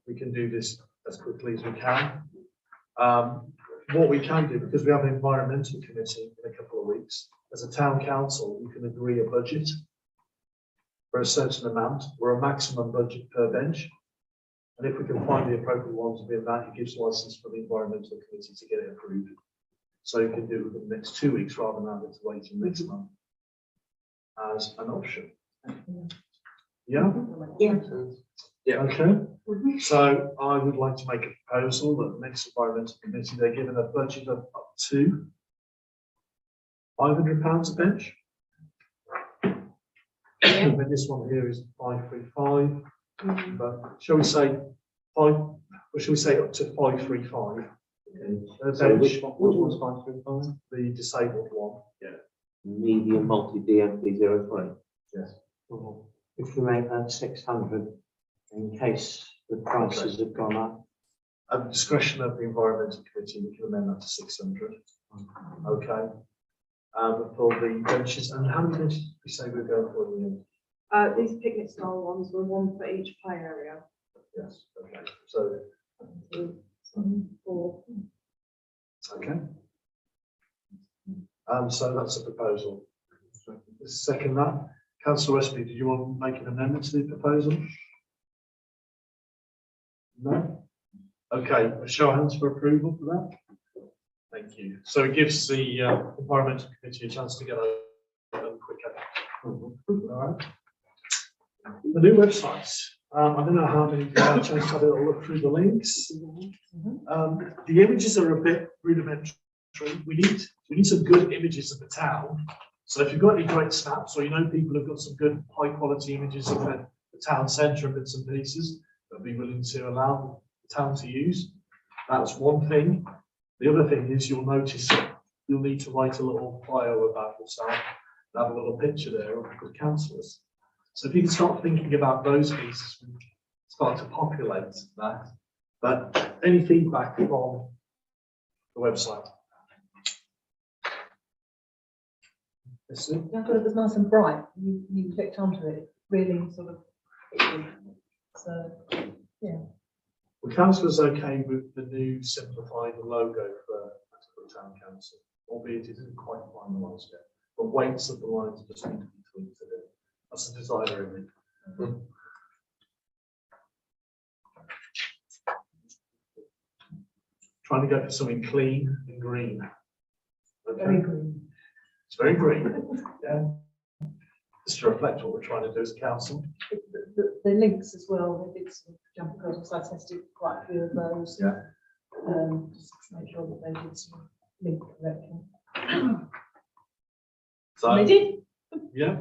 We can do this as quickly as we can. What we can do, because we have an environmental committee in a couple of weeks, as a town council, we can agree a budget for a certain amount or a maximum budget per bench. And if we can find the appropriate ones within that, it gives license for the environmental committee to get it approved. So you can do it within the next 2 weeks rather than having to wait until next month as an option. Yeah? Yeah. Okay. So I would like to make a proposal that the next environmental committee, they're given a budget of up to £500 a bench. And then this one here is 535. But shall we say or shall we say up to 535? So which one's 535? The disabled one. Yeah. Medium multi DMP 03. Yes. If we make that 600, in case the prices have gone up. At the discretion of the environmental committee, we can amend that to 600. Okay. For the benches, and how many benches did we say we're going for in the end? These picnic style ones were one for each play area. Yes. Okay. So. 4. Okay. So that's a proposal. Second that. Councillor Westby, did you want to make an amendment to the proposal? No? Okay, a show of hands for approval for that. Thank you. So it gives the environmental committee a chance to get a quicker. All right. The new websites. I don't know how many had a chance to have a little look through the links. The images are a bit rudimentary. We need some good images of the town So if you've got any great snaps, or you know people who've got some good high quality images of the town centre and bits and pieces that be willing to allow the town to use, that's one thing. The other thing is you'll notice that you'll need to write a little bio about yourself and have a little picture there of the councillors. So if you can start thinking about those pieces and start to populate that. But any feedback from the website? Yeah, I thought it was nice and bright. You clicked onto it, really sort of. So, yeah. The councillor's okay with the new simplified logo for the town council, albeit it isn't quite finalised yet. But weights of the lines just need to be tweaked a bit. That's the designer in me. Trying to go for something clean and green. Okay. Very green. It's very green. Yeah. Just to reflect what we're trying to do as a council. The links as well, they did some jump across, because I tested quite a few of those. Yeah. Just to make sure that they did some link correction. So They did. yeah.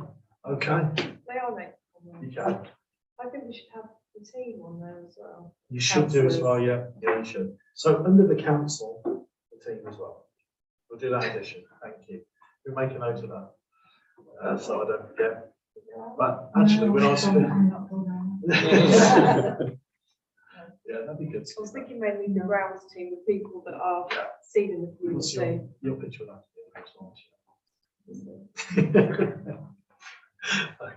Okay. They are next. You can. I think we should have the team on there as well. You should do as well. Yeah. Yeah, you should. So under the council, the team as well. We'll do that addition. Thank you. We'll make a note of that. So I don't forget. But actually, when I was yeah, that'd be good. I was thinking mainly the grounds team, the people that are seen in the What's community. your picture of that?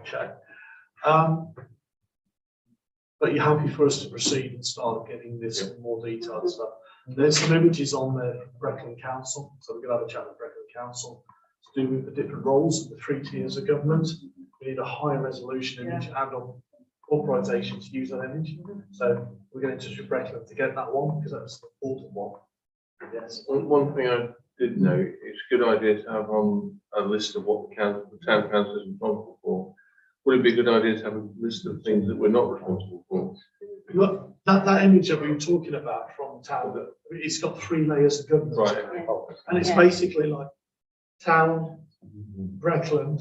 Okay. But you're happy for us to proceed and start getting this more detailed stuff. There's some images on there from Brecon Council, so we're going to have a chat with Brecon Council to do with the different roles of the 3 tiers of government. We need a high resolution image and authorization to use that image. So we're going to touch with Brecon to get that one because that's the important one. Yes. One thing I did know, it's a good idea to have on a list of what the town council is responsible for. Would it be a good idea to have a list of things that we're not responsible for? Look, that image that we were talking about from town, that it's got 3 layers of government. Right. And it's basically like town, Breckland,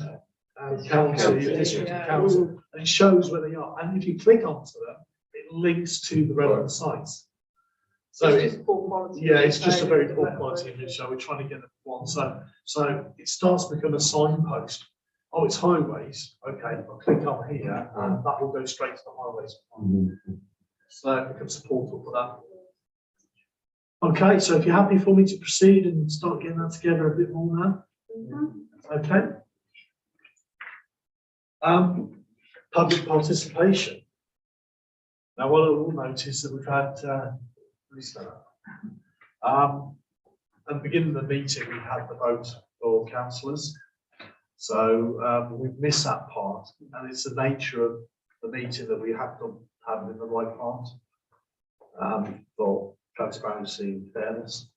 and council, your district and council, and it shows where they are. And if you click onto them, it links to the relevant sites. So It's just poor quality. yeah, it's just a very poor quality image. So we're trying to get it one. So it starts to become a signpost. Oh, it's highways. Okay, I'll click on here, and that will go straight to the highways. So it becomes a portal for that. Okay, so if you're happy for me to proceed and start getting that together a bit more now. Okay. Public participation. Now, what I will notice that we've had, at the beginning of the meeting, we had the vote for councillors. So we've missed that part, and it's the nature of the meeting that we have to have in the right part for transparency and fairness.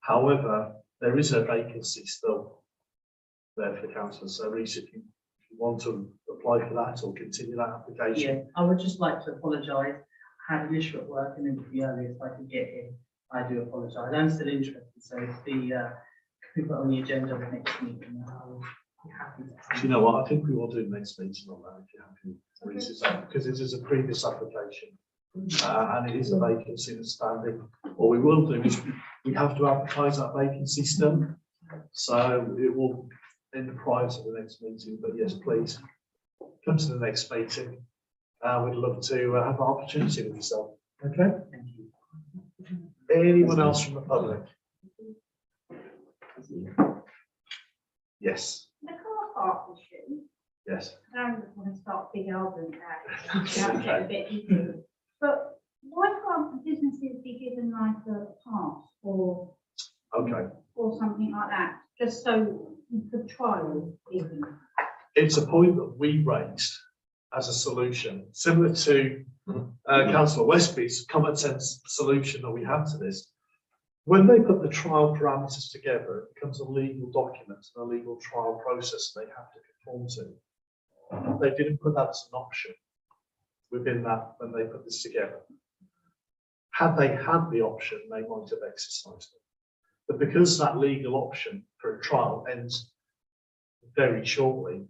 However, there is a vacancy still there for councillors. So, Reece, if you want to apply for that or continue that application. Yeah, I would just like to apologise. I had an issue at work and it was the earliest I could get in. I do apologise. I'm still interested, so if the we put on the agenda the next meeting, I'll be happy to. Do you know what? I think we will do next meeting on that if you're happy, Reece, because it is a previous application and it is a vacancy that's standing. What we will do is we have to advertise that vacancy still, so it will end prior to the next meeting. But yes, please come to the next meeting. We'd love to have an opportunity with yourself. Okay. Thank you. Anyone else from the public? Yes. The car park issue, Yes. I don't want to start a big argument about it, I'll get a bit into it. But why can't the businesses be given like a pass or something like that, just so you could trial even? It's a point that we raised as a solution, similar to Councillor Westby's common sense solution that we have to this. When they put the trial parameters together, it becomes a legal document and a legal trial process they have to conform to. They didn't put that as an option within that when they put this together. Had they had the option, they might have exercised it. But because that legal option for a trial ends very shortly,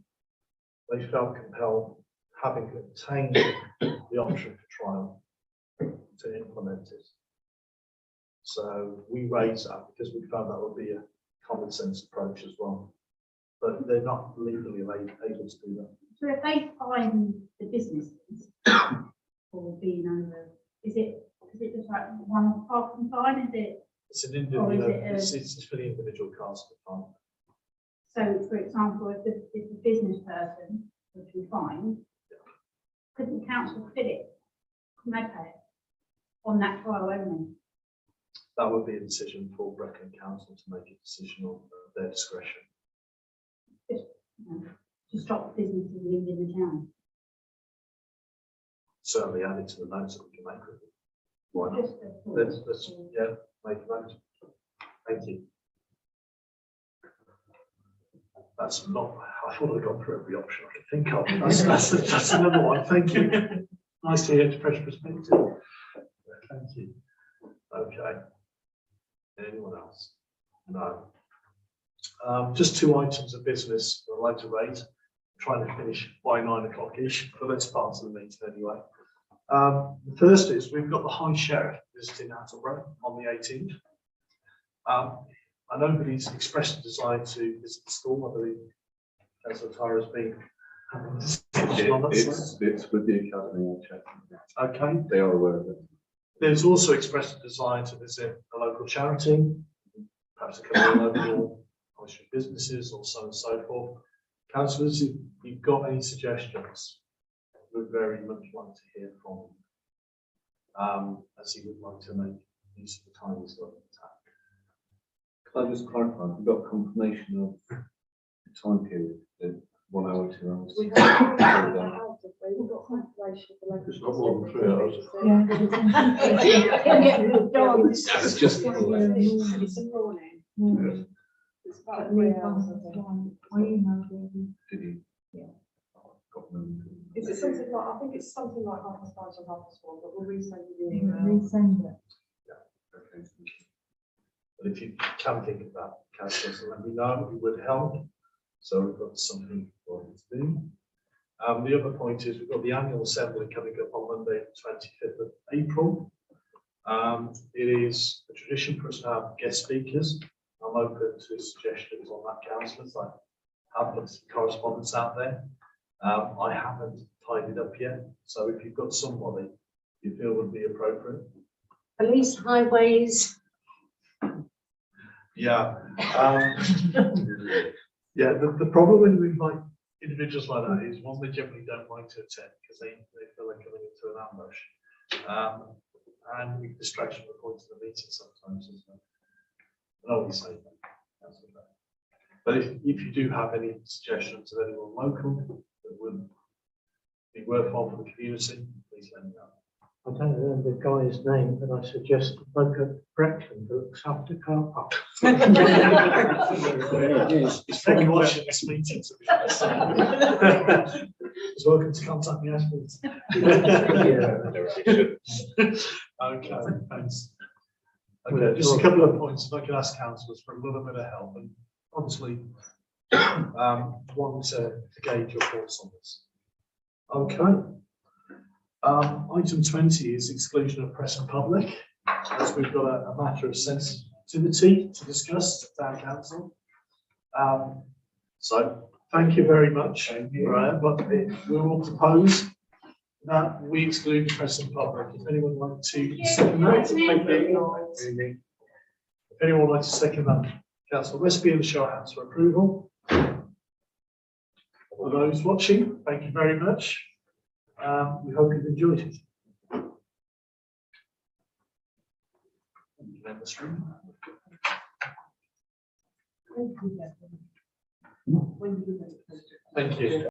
they felt compelled, having obtained the option for trial, to implement it. So we raised that because we found that would be a common sense approach as well. But they're not legally able to do that. So if they fine the businesses for being over, is it just like one parking fine, is it? It's an Or is individual, it a- it's for the individual cars to find. So for example, if the business person was to be fined, couldn't the council fit it? Couldn't they pay it on that trial only? That would be a decision for Brecon Council to make a decision on their discretion. Just, you know, to stop businesses leaving the town? Certainly add it to the notes that we can make with it. Why not? Just a thought. Let's, yeah, make a note. Thank you. That's not, I thought I'd gone through every option I could think of. That's another one. Thank you. Nice to hear a fresh perspective. Thank you. Okay. Anyone else? No. Just two items of business I'd like to raise. I'm trying to finish by 9 o'clock-ish for this part of the meeting anyway. The first is we've got the High Sheriff visiting Attleborough on the 18th. I know that he's expressed a desire to visit the school. I believe Councillor Tyra's been having a discussion on that side. It's with the academy, I'll check. Okay. They are aware of it. There's also expressed a desire to visit a local charity, perhaps a couple of local businesses or so and so forth. Councillors, if you've got any suggestions, we'd very much like to hear from him, as he would like to make use of the time he's got in attack. Can I just clarify, we've got confirmation of the time period, the 1 hour, 2 hours? We have got confirmation for local. It's not more than 3 hours. It's just- It's a morning. Yes. It's about 3 hours. Did you? Yeah. Got them. Is it something like, I think it's something like 5:30 or 1:30, but we'll resend you the email. Resend it. Okay, thank you. But if you can think of that, councillors, let me know, it would help. So we've got something for you to do. The other point is we've got the annual assembly coming up on Monday, the 25th of April. It is a tradition for us to have guest speakers. I'm open to suggestions on that, councillors. I have put some correspondence out there. I haven't tied it up yet. So if you've got somebody you feel would be appropriate. Police, highways, Yeah. Yeah, the problem when you invite individuals like that is, one, they generally don't like to attend because they feel they're coming into an ambush. And we distract from the point of the meeting sometimes, isn't it? And always say that. That's okay. But if you do have any suggestions of anyone local that would be worthwhile for the community, please let me know. I don't know the guy's name, but I suggest the bloke at Brecon who looks after car park. He's probably watching this meeting, to be honest. He's welcome to contact me afterwards. Okay, thanks. Okay, just a couple of points. If I could ask councillors for a little bit of help, and obviously, one to gauge your thoughts on this. Okay. Item 20 is exclusion of press and public, as we've got a matter of sensitivity to discuss at our council. So thank you very much, Brian, but we will propose that we exclude the press and public. If anyone would like to second that, thank you. If anyone would like to second that, Councillor Westby, and the show of hands for approval. For those watching, thank you very much. We hope you've enjoyed it. Thank you.